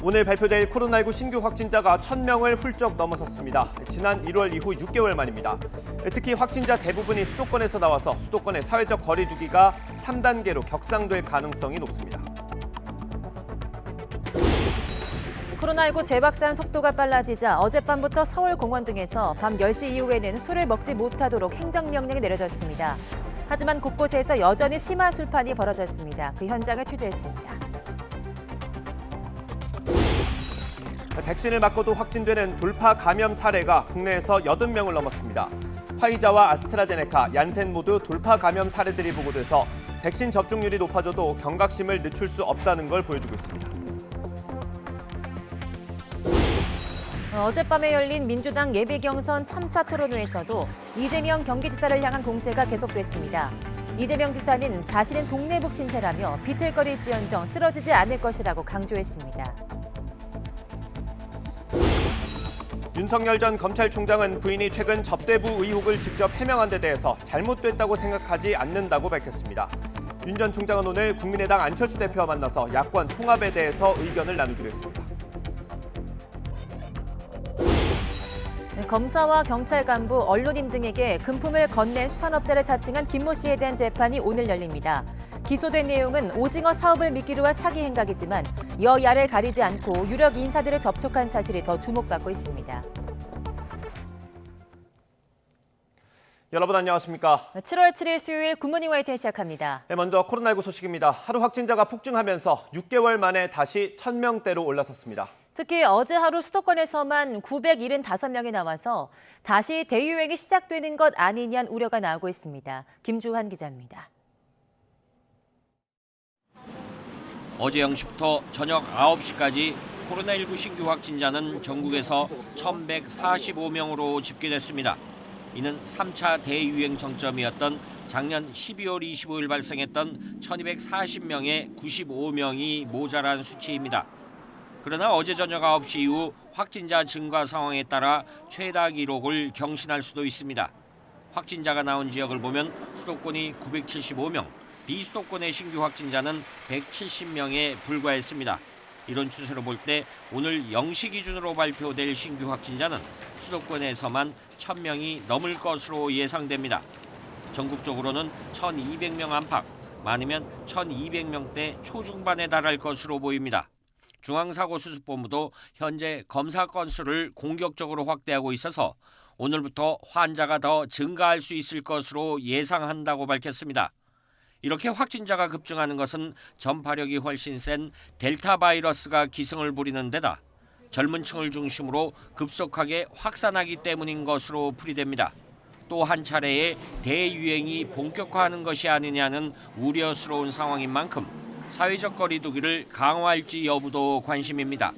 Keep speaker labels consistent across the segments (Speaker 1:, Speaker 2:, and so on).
Speaker 1: 오늘 발표될 코로나19 신규 확진자가 1,000명을 훌쩍 넘어섰습니다. 지난 1월 이후 6개월 만입니다. 특히 확진자 대부분이 수도권에서 나와서 수도권의 사회적 거리 두기가 3단계로 격상될 가능성이 높습니다.
Speaker 2: 코로나19 재확산 속도가 빨라지자 어젯밤부터 서울 공원 등에서 밤 10시 이후에는 술을 먹지 못하도록 행정명령이 내려졌습니다. 하지만 곳곳에서 여전히 심한 술판이 벌어졌습니다. 그 현장을 취재했습니다.
Speaker 1: 백신을 맞고도 확진되는 돌파 감염 사례가 국내에서 80명을 넘었습니다. 화이자와 아스트라제네카, 얀센 모두 돌파 감염 사례들이 보고돼서 백신 접종률이 높아져도 경각심을 늦출 수 없다는 걸 보여주고 있습니다.
Speaker 2: 어젯밤에 열린 민주당 예비경선 3차 토론회에서도 이재명 경기지사를 향한 공세가 계속됐습니다. 이재명 지사는 자신은 동네북 신세라며 비틀거릴지언정 쓰러지지 않을 것이라고 강조했습니다.
Speaker 1: 윤석열 전 검찰총장은 부인이 최근 접대부 의혹을 직접 해명한 데 대해서 잘못됐다고 생각하지 않는다고 밝혔습니다. 윤 전 총장은 오늘 국민의당 안철수 대표와 만나서 야권 통합에 대해서 의견을 나누기로 했습니다.
Speaker 2: 검사와 경찰 간부, 언론인 등에게 금품을 건넨 수산업자를 사칭한 김모 씨에 대한 재판이 오늘 열립니다. 기소된 내용은 오징어 사업을 미끼로 한 사기 행각이지만 여야를 가리지 않고 유력 인사들을 접촉한 사실이 더 주목받고 있습니다.
Speaker 1: 여러분 안녕하십니까?
Speaker 2: 7월 7일 수요일 굿모닝 YTN 시작합니다.
Speaker 1: 네, 먼저 코로나19 소식입니다. 하루 확진자가 폭증하면서 6개월 만에 다시 1,000명대로 올라섰습니다.
Speaker 2: 특히 어제 하루 수도권에서만 975명이 나와서 다시 대유행이 시작되는 것 아니냐는 우려가 나오고 있습니다. 김주환 기자입니다.
Speaker 3: 어제 0시부터 저녁 9시까지 코로나19 신규 확진자는 전국에서 1,145명으로 집계됐습니다. 이는 3차 대유행 정점이었던 작년 12월 25일 발생했던 1,240명의 95명이 모자란 수치입니다. 그러나 어제 저녁 9시 이후 확진자 증가 상황에 따라 최다 기록을 경신할 수도 있습니다. 확진자가 나온 지역을 보면 수도권이 975명, 비수도권의 신규 확진자는 170명에 불과했습니다. 이런 추세로 볼 때 오늘 0시 기준으로 발표될 신규 확진자는 수도권에서만 1,000명이 넘을 것으로 예상됩니다. 전국적으로는 1,200명 안팎, 많으면 1,200명대 초중반에 달할 것으로 보입니다. 중앙사고수습본부도 현재 검사 건수를 공격적으로 확대하고 있어서 오늘부터 환자가 더 증가할 수 있을 것으로 예상한다고 밝혔습니다. 이렇게 확진자가 급증하는 것은 전파력이 훨씬 센 델타 바이러스가 기승을 부리는 데다 젊은 층을 중심으로 급속하게 확산하기 때문인 것으로 풀이됩니다. 또 한 차례의 대유행이 본격화하는 것이 아니냐는 우려스러운 상황인 만큼 사회적 거리 두기를 강화할지 여부도 관심입니다.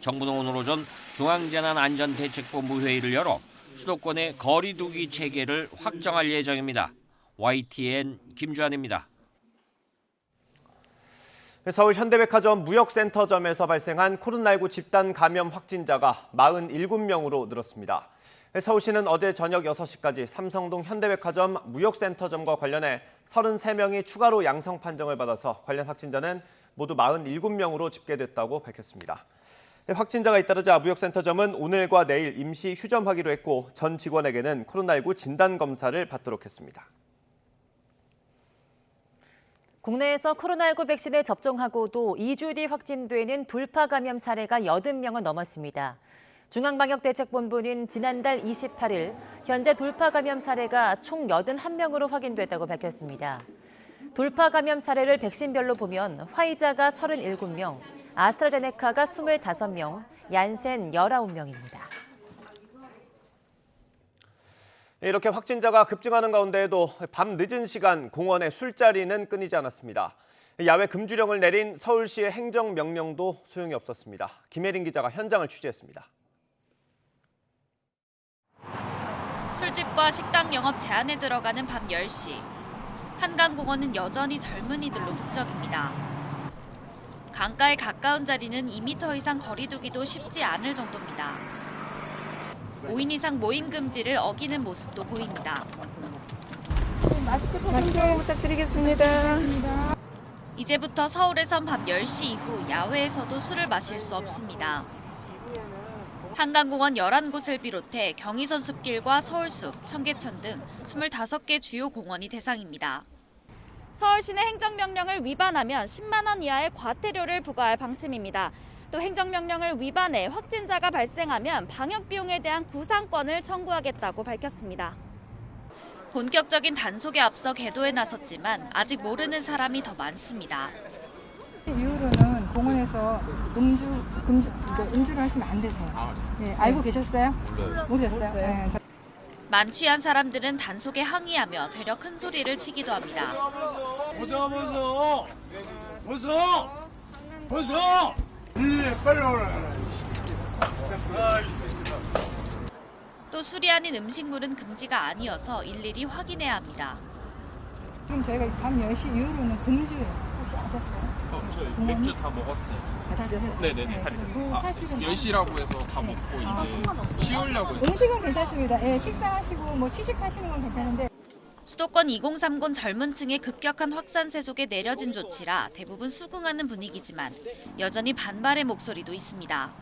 Speaker 3: 정부는 오늘 오전 중앙재난안전대책본부 회의를 열어 수도권의 거리 두기 체계를 확정할 예정입니다. YTN 김주환입니다.
Speaker 1: 서울 현대백화점 무역센터점에서 발생한 코로나19 집단 감염 확진자가 47명으로 늘었습니다. 서울시는 어제 저녁 6시까지 삼성동 현대백화점 무역센터점과 관련해 33명이 추가로 양성 판정을 받아서 관련 확진자는 모두 47명으로 집계됐다고 밝혔습니다. 확진자가 잇따르자 무역센터점은 오늘과 내일 임시 휴점하기로 했고 전 직원에게는 코로나19 진단검사를 받도록 했습니다.
Speaker 2: 국내에서 코로나19 백신을 접종하고도 2주 뒤 확진되는 돌파 감염 사례가 80명을 넘었습니다. 중앙방역대책본부는 지난달 28일 현재 돌파 감염 사례가 총 81명으로 확인됐다고 밝혔습니다. 돌파 감염 사례를 백신별로 보면 화이자가 37명, 아스트라제네카가 25명, 얀센 19명입니다.
Speaker 1: 이렇게 확진자가 급증하는 가운데에도 밤 늦은 시간 공원의 술자리는 끊이지 않았습니다. 야외 금주령을 내린 서울시의 행정명령도 소용이 없었습니다. 김혜린 기자가 현장을 취재했습니다.
Speaker 4: 술집과 식당 영업 제한에 들어가는 밤 10시. 한강공원은 여전히 젊은이들로 북적입니다. 강가에 가까운 자리는 2m 이상 거리 두기도 쉽지 않을 정도입니다. 5인 이상 모임 금지를 어기는 모습도 보입니다.
Speaker 5: 마스크 부탁드리겠습니다.
Speaker 4: 이제부터 서울에선 밤 10시 이후 야외에서도 술을 마실 수 없습니다. 한강공원 11곳을 비롯해 경의선 숲길과 서울숲, 청계천 등 25개 주요 공원이 대상입니다. 서울시는 행정명령을 위반하면 10만 원 이하의 과태료를 부과할 방침입니다. 또 행정명령을 위반해 확진자가 발생하면 방역비용에 대한 구상권을 청구하겠다고 밝혔습니다. 본격적인 단속에 앞서 계도에 나섰지만 아직 모르는 사람이 더 많습니다.
Speaker 5: 이후로는 공원에서 음주를 하시면 안 되세요. 네, 알고 계셨어요? 모르셨어요? 네.
Speaker 4: 만취한 사람들은 단속에 항의하며 되려 큰 소리를 치기도 합니다.
Speaker 6: 벗어! 빨리 오라.
Speaker 4: 또 술이 아닌 음식물은 금지가 아니어서 일일이 확인해야 합니다.
Speaker 5: 지금 저희가 밤 10시 이후로는 금주예요. 혹시 아셨어요?
Speaker 7: 저 맥주 다 먹었어요.
Speaker 5: 다 드셨어요?
Speaker 7: 네네네.
Speaker 5: 사실은
Speaker 7: 10시라고 해서 다 먹고 이제 치우려고 했어요.
Speaker 5: 음식은 괜찮습니다. 예, 식사하시고 뭐 취식하시는 건 괜찮은데
Speaker 4: 수도권 2030 젊은 층의 급격한 확산세 속에 내려진 조치라 대부분 수긍하는 분위기지만 여전히 반발의 목소리도 있습니다.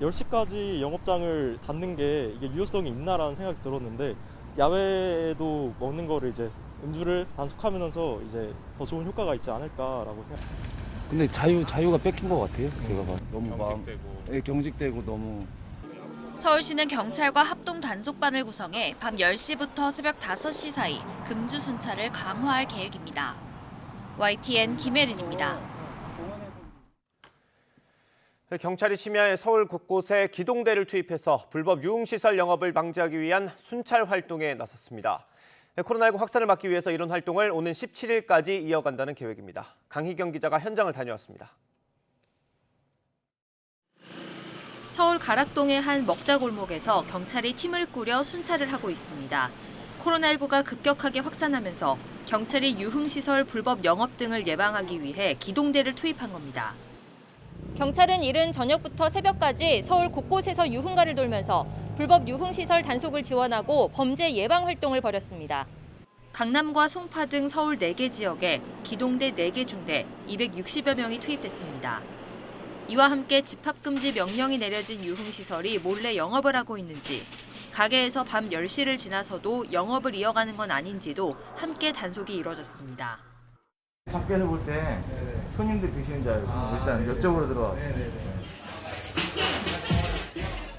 Speaker 8: 10시까지 영업장을 닫는 게 이게 유효성이 있나라는 생각이 들었는데 야외에도 먹는 거를 이제 음주를 단속하면서 이제 더 좋은 효과가 있지 않을까라고 생각합니다.
Speaker 9: 근데 자유가 뺏긴 것 같아요. 제가 봐. 너무
Speaker 7: 경직되고.
Speaker 9: 경직되고 너무.
Speaker 4: 서울시는 경찰과 합동 단속반을 구성해 밤 10시부터 새벽 5시 사이 금주 순찰을 강화할 계획입니다. YTN 김혜린입니다.
Speaker 1: 경찰이 심야에 서울 곳곳에 기동대를 투입해서 불법 유흥시설 영업을 방지하기 위한 순찰 활동에 나섰습니다. 코로나19 확산을 막기 위해서 이런 활동을 오는 17일까지 이어간다는 계획입니다. 강희경 기자가 현장을 다녀왔습니다.
Speaker 10: 서울 가락동의 한 먹자골목에서 경찰이 팀을 꾸려 순찰을 하고 있습니다. 코로나19가 급격하게 확산하면서 경찰이 유흥시설 불법 영업 등을 예방하기 위해 기동대를 투입한 겁니다. 경찰은 이른 저녁부터 새벽까지 서울 곳곳에서 유흥가를 돌면서 불법 유흥시설 단속을 지원하고 범죄 예방 활동을 벌였습니다. 강남과 송파 등 서울 4개 지역에 기동대 4개 중대 260여 명이 투입됐습니다. 이와 함께 집합금지 명령이 내려진 유흥시설이 몰래 영업을 하고 있는지, 가게에서 밤 10시를 지나서도 영업을 이어가는 건 아닌지도 함께 단속이 이뤄졌습니다.
Speaker 11: 밖에서 볼 때 손님들 드시는 줄 알고 일단 이쪽으로 들어와요.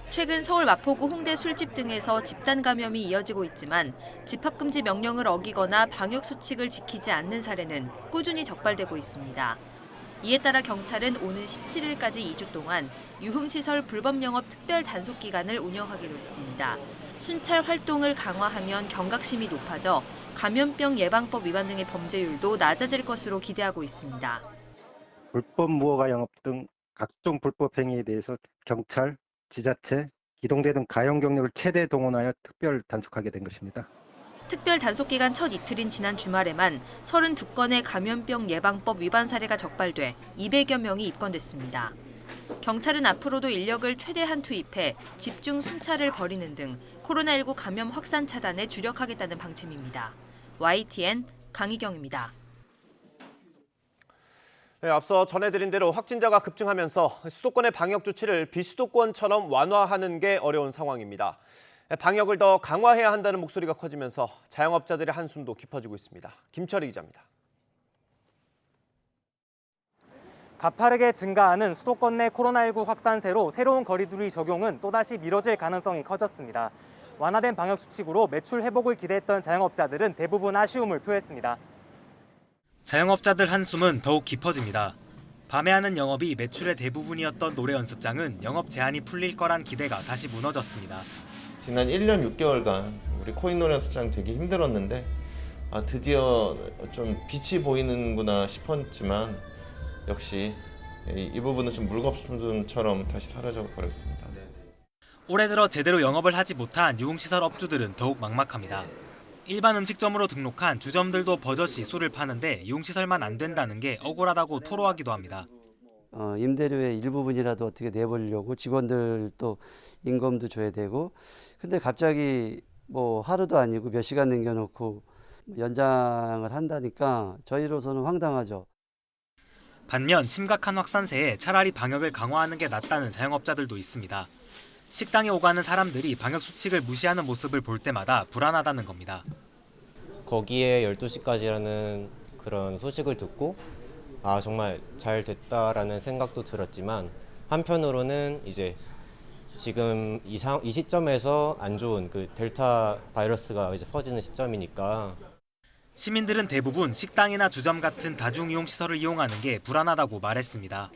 Speaker 10: 최근 서울 마포구 홍대 술집 등에서 집단 감염이 이어지고 있지만 집합금지 명령을 어기거나 방역수칙을 지키지 않는 사례는 꾸준히 적발되고 있습니다. 이에 따라 경찰은 오는 17일까지 2주 동안 유흥시설 불법 영업 특별 단속 기간을 운영하기로 했습니다. 순찰 활동을 강화하면 경각심이 높아져 감염병 예방법 위반 등의 범죄율도 낮아질 것으로 기대하고 있습니다.
Speaker 12: 불법 무허가 영업 등 각종 불법 행위에 대해서 경찰, 지자체, 기동대 등 가용 경력을 최대 동원하여 특별 단속하게 된 것입니다.
Speaker 10: 특별 단속 기간 첫 이틀인 지난 주말에만 32건의 감염병 예방법 위반 사례가 적발돼 200여 명이 입건됐습니다. 경찰은 앞으로도 인력을 최대한 투입해 집중 순찰을 벌이는 등 코로나19 감염 확산 차단에 주력하겠다는 방침입니다. YTN 강희경입니다.
Speaker 1: 네, 앞서 전해드린 대로 확진자가 급증하면서 수도권의 방역 조치를 비수도권처럼 완화하는 게 어려운 상황입니다. 방역을 더 강화해야 한다는 목소리가 커지면서 자영업자들의 한숨도 깊어지고 있습니다. 김철희 기자입니다.
Speaker 13: 가파르게 증가하는 수도권 내 코로나19 확산세로 새로운 거리두기 적용은 또다시 미뤄질 가능성이 커졌습니다. 완화된 방역 수칙으로 매출 회복을 기대했던 자영업자들은 대부분 아쉬움을 표했습니다.
Speaker 14: 자영업자들 한숨은 더욱 깊어집니다. 밤에 하는 영업이 매출의 대부분이었던 노래 연습장은 영업 제한이 풀릴 거란 기대가 다시 무너졌습니다.
Speaker 15: 지난 1년 6개월간 우리 코인 노래 연습장 되게 힘들었는데 드디어 좀 빛이 보이는구나 싶었지만 역시 이 부분은 좀 물거품처럼 다시 사라져 버렸습니다.
Speaker 14: 올해 들어 제대로 영업을 하지 못한 유흥시설 업주들은 더욱 막막합니다. 일반 음식점으로 등록한 주점들도 버젓이 술을 파는데 유흥시설만 안 된다는 게 억울하다고 토로하기도 합니다.
Speaker 16: 임대료의 일부분이라도 어떻게 내보려고 직원들도 임금도 줘야 되고 근데 갑자기 뭐 하루도 아니고 몇 시간 남겨놓고 연장을 한다니까 저희로서는 황당하죠.
Speaker 14: 반면 심각한 확산세에 차라리 방역을 강화하는 게 낫다는 자영업자들도 있습니다. 식당에 오가는 사람들이 방역 수칙을 무시하는 모습을 볼 때마다 불안하다는 겁니다.
Speaker 17: 거기에 12시까지라는 그런 소식을 듣고 정말 잘 됐다라는 생각도 들었지만 한편으로는 이제 지금 이 시점에서 안 좋은 그 델타 바이러스가 이제 퍼지는 시점이니까
Speaker 14: 시민들은 대부분 식당이나 주점 같은 다중이용 시설을 이용하는 게 불안하다고 말했습니다.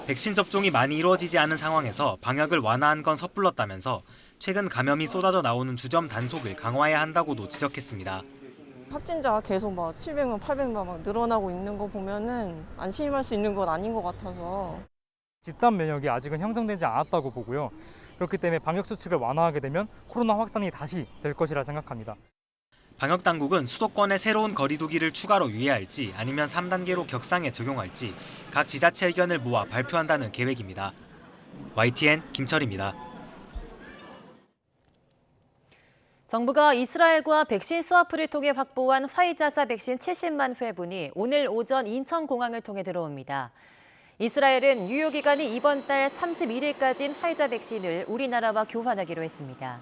Speaker 14: 백신 접종이 많이 이루어지지 않은 상황에서 방역을 완화한 건 섣불렀다면서 최근 감염이 쏟아져 나오는 주점 단속을 강화해야 한다고도 지적했습니다.
Speaker 18: 확진자가 계속 막 700명, 800명 막 늘어나고 있는 거 보면은 안심할 수 있는 건 아닌 것 같아서.
Speaker 13: 집단 면역이 아직은 형성되지 않았다고 보고요. 그렇기 때문에 방역 수칙을 완화하게 되면 코로나 확산이 다시 될 것이라 생각합니다.
Speaker 14: 방역 당국은 수도권에 새로운 거리두기를 추가로 유예할지 아니면 3단계로 격상에 적용할지 각 지자체 의견을 모아 발표한다는 계획입니다. YTN 김철입니다.
Speaker 2: 정부가 이스라엘과 백신 스와프를 통해 확보한 화이자사 백신 70만 회분이 오늘 오전 인천공항을 통해 들어옵니다. 이스라엘은 유효기간이 이번 달 31일까지인 화이자 백신을 우리나라와 교환하기로 했습니다.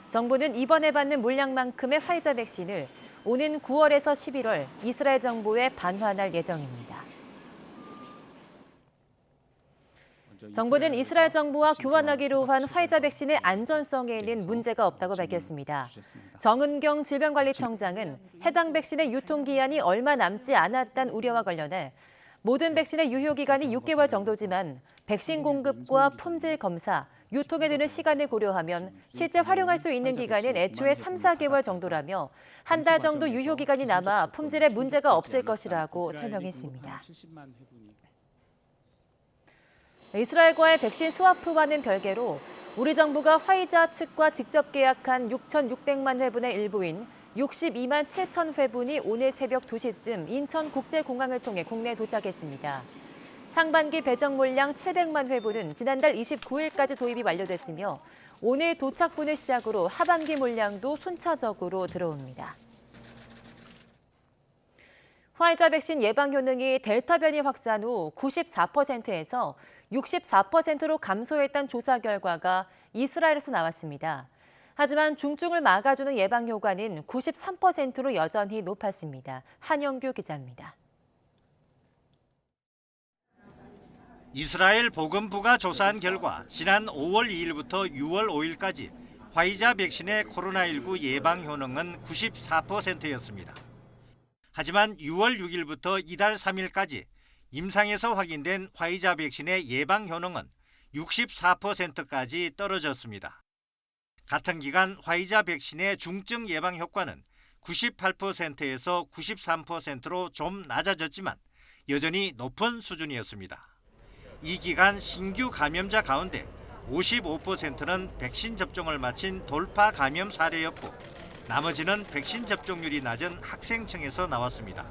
Speaker 2: 정부는 이번에 받는 물량만큼의 화이자 백신을 오는 9월에서 11월 이스라엘 정부에 반환할 예정입니다. 정부는 이스라엘 정부와 교환하기로 한 화이자 백신의 안전성에는 문제가 없다고 밝혔습니다. 정은경 질병관리청장은 해당 백신의 유통기한이 얼마 남지 않았다는 우려와 관련해 모든 백신의 유효기간이 6개월 정도지만 백신 공급과 품질 검사, 유통에 드는 시간을 고려하면 실제 활용할 수 있는 기간은 애초에 3, 4개월 정도라며 한 달 정도 유효기간이 남아 품질에 문제가 없을 것이라고 설명했습니다. 이스라엘과의 백신 스와프와는 별개로 우리 정부가 화이자 측과 직접 계약한 6,600만 회분의 일부인 62만 7천 회분이 오늘 새벽 2시쯤 인천국제공항을 통해 국내에 도착했습니다. 상반기 배정 물량 700만 회분은 지난달 29일까지 도입이 완료됐으며 오늘 도착분을 시작으로 하반기 물량도 순차적으로 들어옵니다. 화이자 백신 예방 효능이 델타 변이 확산 후 94%에서 64%로 감소했다는 조사 결과가 이스라엘에서 나왔습니다. 하지만 중증을 막아주는 예방 효과는 93%로 여전히 높았습니다. 한영규 기자입니다.
Speaker 19: 이스라엘 보건부가 조사한 결과 지난 5월 2일부터 6월 5일까지 화이자 백신의 코로나19 예방 효능은 94%였습니다. 하지만 6월 6일부터 이달 3일까지 임상에서 확인된 화이자 백신의 예방 효능은 64%까지 떨어졌습니다. 같은 기간 화이자 백신의 중증 예방 효과는 98%에서 93%로 좀 낮아졌지만 여전히 높은 수준이었습니다. 이 기간 신규 감염자 가운데 55%는 백신 접종을 마친 돌파 감염 사례였고 나머지는 백신 접종률이 낮은 학생층에서 나왔습니다.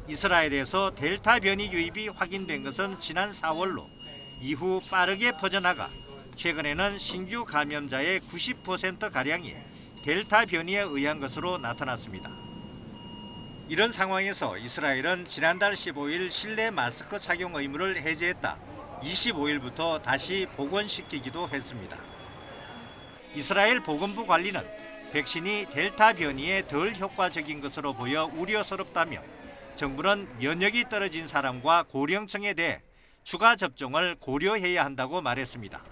Speaker 19: 이스라엘에서 델타 변이 유입이 확인된 것은 지난 4월로 이후 빠르게 퍼져나가 최근에는 신규 감염자의 90%가량이 델타 변이에 의한 것으로 나타났습니다. 이런 상황에서 이스라엘은 지난달 15일 실내 마스크 착용 의무를 해제했다 25일부터 다시 복원시키기도 했습니다. 이스라엘 보건부 관리는 백신이 델타 변이에 덜 효과적인 것으로 보여 우려스럽다며 정부는 면역이 떨어진 사람과 고령층에 대해 추가 접종을 고려해야 한다고 말했습니다.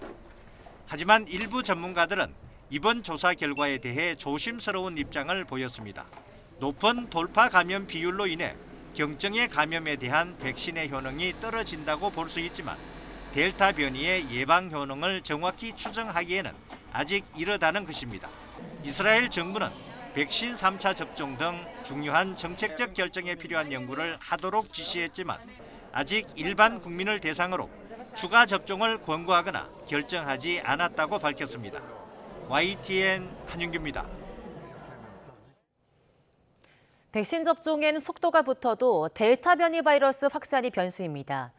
Speaker 19: 하지만 일부 전문가들은 이번 조사 결과에 대해 조심스러운 입장을 보였습니다. 높은 돌파 감염 비율로 인해 경증의 감염에 대한 백신의 효능이 떨어진다고 볼 수 있지만 델타 변이의 예방 효능을 정확히 추정하기에는 아직 이르다는 것입니다. 이스라엘 정부는 백신 3차 접종 등 중요한 정책적 결정에 필요한 연구를 하도록 지시했지만 아직 일반 국민을 대상으로 추가 접종을 권고하거나 결정하지 않았다고 밝혔습니다. YTN 한윤규입니다.
Speaker 2: 백신 접종엔 속도가 붙어도 델타 변이 바이러스 확산이 변수입니다.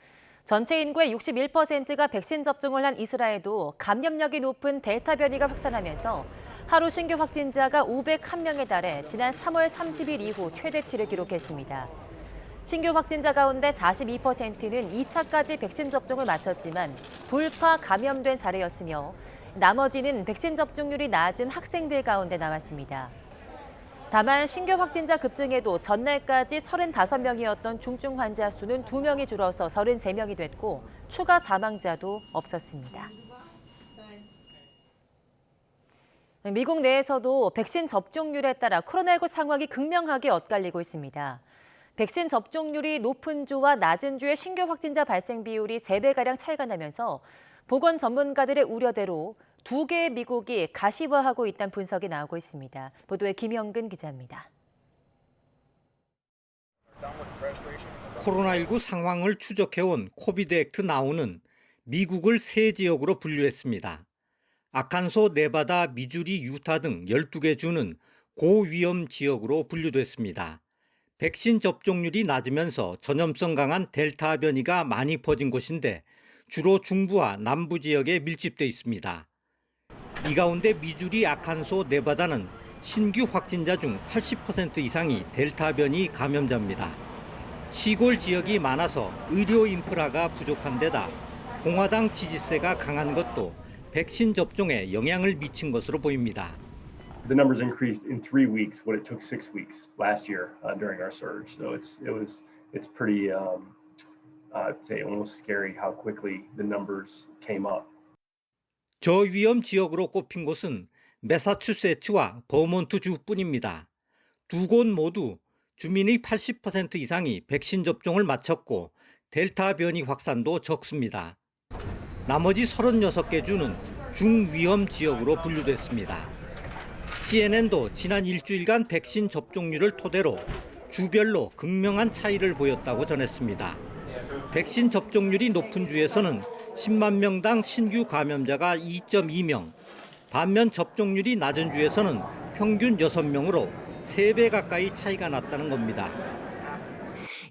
Speaker 2: 전체 인구의 61%가 백신 접종을 한 이스라엘도 감염력이 높은 델타 변이가 확산하면서 하루 신규 확진자가 501명에 달해 지난 3월 30일 이후 최대치를 기록했습니다. 신규 확진자 가운데 42%는 2차까지 백신 접종을 마쳤지만 돌파 감염된 사례였으며 나머지는 백신 접종률이 낮은 학생들 가운데 나왔습니다. 다만 신규 확진자 급증에도 전날까지 35명이었던 중증 환자 수는 2명이 줄어서 33명이 됐고 추가 사망자도 없었습니다. 미국 내에서도 백신 접종률에 따라 코로나19 상황이 극명하게 엇갈리고 있습니다. 백신 접종률이 높은 주와 낮은 주의 신규 확진자 발생 비율이 3배가량 차이가 나면서 보건 전문가들의 우려대로 두 개의 미국이 가시화하고 있다는 분석이 나오고 있습니다. 보도에 김영근 기자입니다.
Speaker 19: 코로나19 상황을 추적해온 코비드 액트 나우는 미국을 세 지역으로 분류했습니다. 아칸소, 네바다, 미주리, 유타 등 12개 주는 고위험 지역으로 분류됐습니다. 백신 접종률이 낮으면서 전염성 강한 델타 변이가 많이 퍼진 곳인데 주로 중부와 남부 지역에 밀집돼 있습니다. 이 가운데 미주리, 아칸소, 네바다는 신규 확진자 중 80% 이상이 델타 변이 감염자입니다. 시골 지역이 많아서 의료 인프라가 부족한 데다 공화당 지지세가 강한 것도 백신 접종에 영향을 미친 것으로 보입니다.
Speaker 20: The numbers increased in 3 weeks what it took 6 weeks last year during our surge. So it's pretty I'd say almost scary how quickly the numbers came up.
Speaker 19: 저위험 지역으로 꼽힌 곳은 매사추세츠와 버몬트 주뿐입니다. 두 곳 모두 주민의 80% 이상이 백신 접종을 마쳤고 델타 변이 확산도 적습니다. 나머지 36개 주는 중위험 지역으로 분류됐습니다. CNN도 지난 일주일간 백신 접종률을 토대로 주별로 극명한 차이를 보였다고 전했습니다. 백신 접종률이 높은 주에서는 10만 명당 신규 감염자가 2.2명, 반면 접종률이 낮은 주에서는 평균 6명으로 3배 가까이 차이가 났다는 겁니다.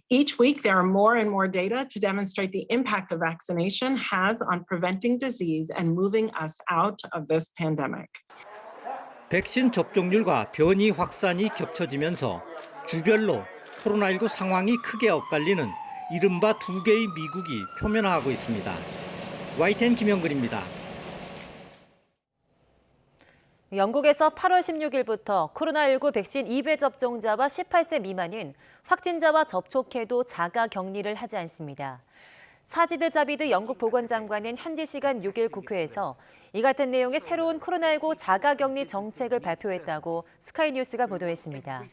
Speaker 21: Each week, there are more and more data to demonstrate the impact of vaccination has on preventing disease and moving us out of this pandemic.
Speaker 19: 백신 접종률과 변이 확산이 겹쳐지면서 주별로 코로나19 상황이 크게 엇갈리는 이른바 두 개의 미국이 표면화하고 있습니다. YTN 김영근입니다.
Speaker 2: 영국에서 8월 16일부터 코로나19 백신 2회 접종자와 18세 미만은 확진자와 접촉해도 자가 격리를 하지 않습니다. 사지드 자비드 영국 보건장관은 현지 시간 6일 국회에서 이 같은 내용의 새로운 코로나19 자가격리 정책을 발표했다고 스카이뉴스가 보도했습니다.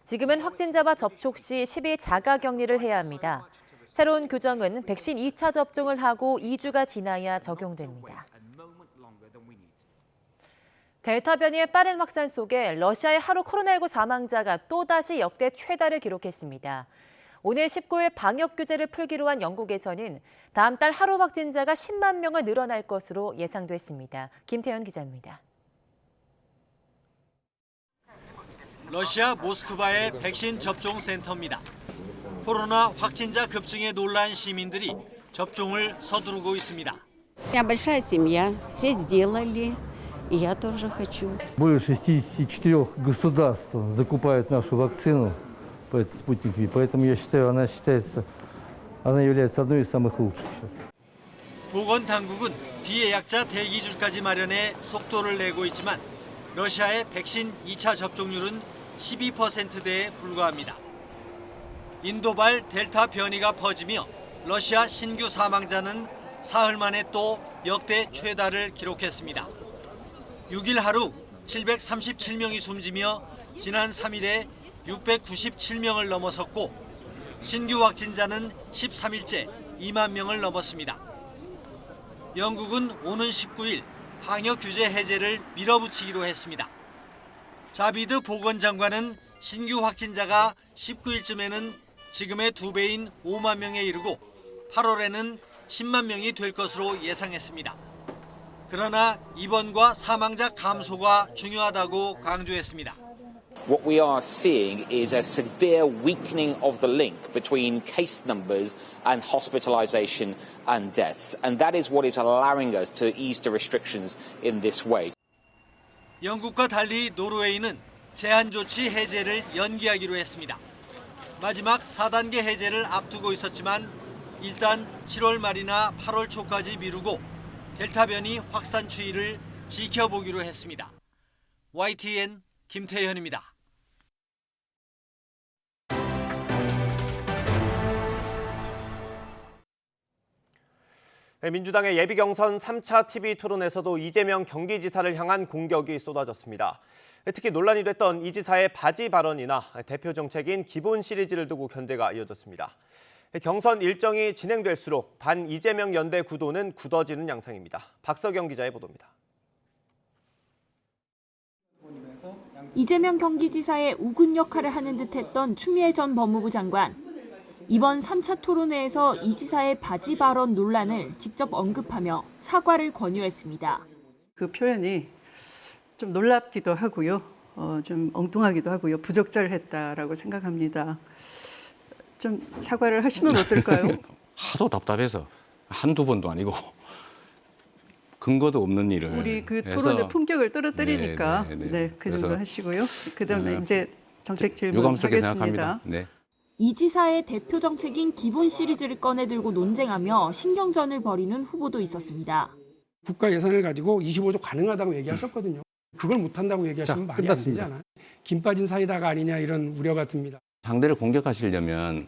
Speaker 2: 지금은 확진자와 접촉 시 10일 자가격리를 해야 합니다. 새로운 규정은 백신 2차 접종을 하고 2주가 지나야 적용됩니다. 델타 변이의 빠른 확산 속에 러시아의 하루 코로나19 사망자가 또다시 역대 최다를 기록했습니다. 오늘 19일 방역 규제를 풀기로 한 영국에서는 다음 달 하루 확진자가 10만 명을 늘어날 것으로 예상됐습니다. 김태현 기자입니다.
Speaker 19: 러시아 모스크바의 백신 접종 센터입니다. 코로나 확진자 급증에 놀란 시민들이 접종을 서두르고 있습니다.
Speaker 22: У меня большая семья, все сделали, и я тоже хочу.
Speaker 23: Более 64 государств закупают нашу вакцину, Спутник V, поэтому я считаю, она является одной из самых лучших сейчас.
Speaker 19: 보건당국은 비예약자 대기줄까지 마련해 속도를 내고 있지만 러시아의 백신 2차 접종률은 12%대에 불과합니다. 인도발 델타 변이가 퍼지며 러시아 신규 사망자는 사흘 만에 또 역대 최다를 기록했습니다. 6일 하루 737명이 숨지며 지난 3일에 697명을 넘어섰고 신규 확진자는 13일째 2만 명을 넘었습니다. 영국은 오는 19일 방역 규제 해제를 밀어붙이기로 했습니다. 자비드 보건장관은 신규 확진자가 19일쯤에는 지금의 2배인 5만 명에 이르고 8월에는 10만 명이 될 것으로 예상했습니다. 그러나 입원과 사망자 감소가 중요하다고 강조했습니다.
Speaker 24: What we are seeing is a severe weakening of the link between case numbers and hospitalization and deaths. And that is what is allowing us to ease the restrictions in this way.
Speaker 19: 영국과 달리 노르웨이는 제한 조치 해제를 연기하기로 했습니다. 마지막 4단계 해제를 앞두고 있었지만 일단 7월 말이나 8월 초까지 미루고 델타 변이 확산 추이를 지켜보기로 했습니다. YTN 김태현입니다.
Speaker 1: 민주당의 예비경선 3차 TV 토론에서도 이재명 경기지사를 향한 공격이 쏟아졌습니다. 특히 논란이 됐던 이 지사의 바지 발언이나 대표 정책인 기본 시리즈를 두고 견제가 이어졌습니다. 경선 일정이 진행될수록 반 이재명 연대 구도는 굳어지는 양상입니다. 박서경 기자의 보도입니다.
Speaker 3: 이재명 경기지사의 우군 역할을 하는 듯했던 추미애 전 법무부 장관. 이번 3차 토론회에서 이 지사의 바지 발언 논란을 직접 언급하며 사과를 권유했습니다.
Speaker 5: 그 표현이 좀 놀랍기도 하고요. 좀 엉뚱하기도 하고요. 부적절했다라고 생각합니다. 좀 사과를 하시면 어떨까요?
Speaker 6: 하도 답답해서 한두 번도 아니고 근거도 없는 일을
Speaker 5: 우리 그 토론의 품격을 떨어뜨리니까 그 정도 하시고요. 그다음에 이제 정책 질문하겠습니다.
Speaker 3: 이 지사의 대표 정책인 기본 시리즈를 꺼내들고 논쟁하며 신경전을 벌이는 후보도 있었습니다.
Speaker 8: 국가 예산을 가지고 25조 가능하다고 얘기하셨거든요. 그걸 못한다고 얘기하시면 말이 안 되잖아요. 김 빠진 사이다가 아니냐 이런 우려가 듭니다.
Speaker 6: 상대를 공격하시려면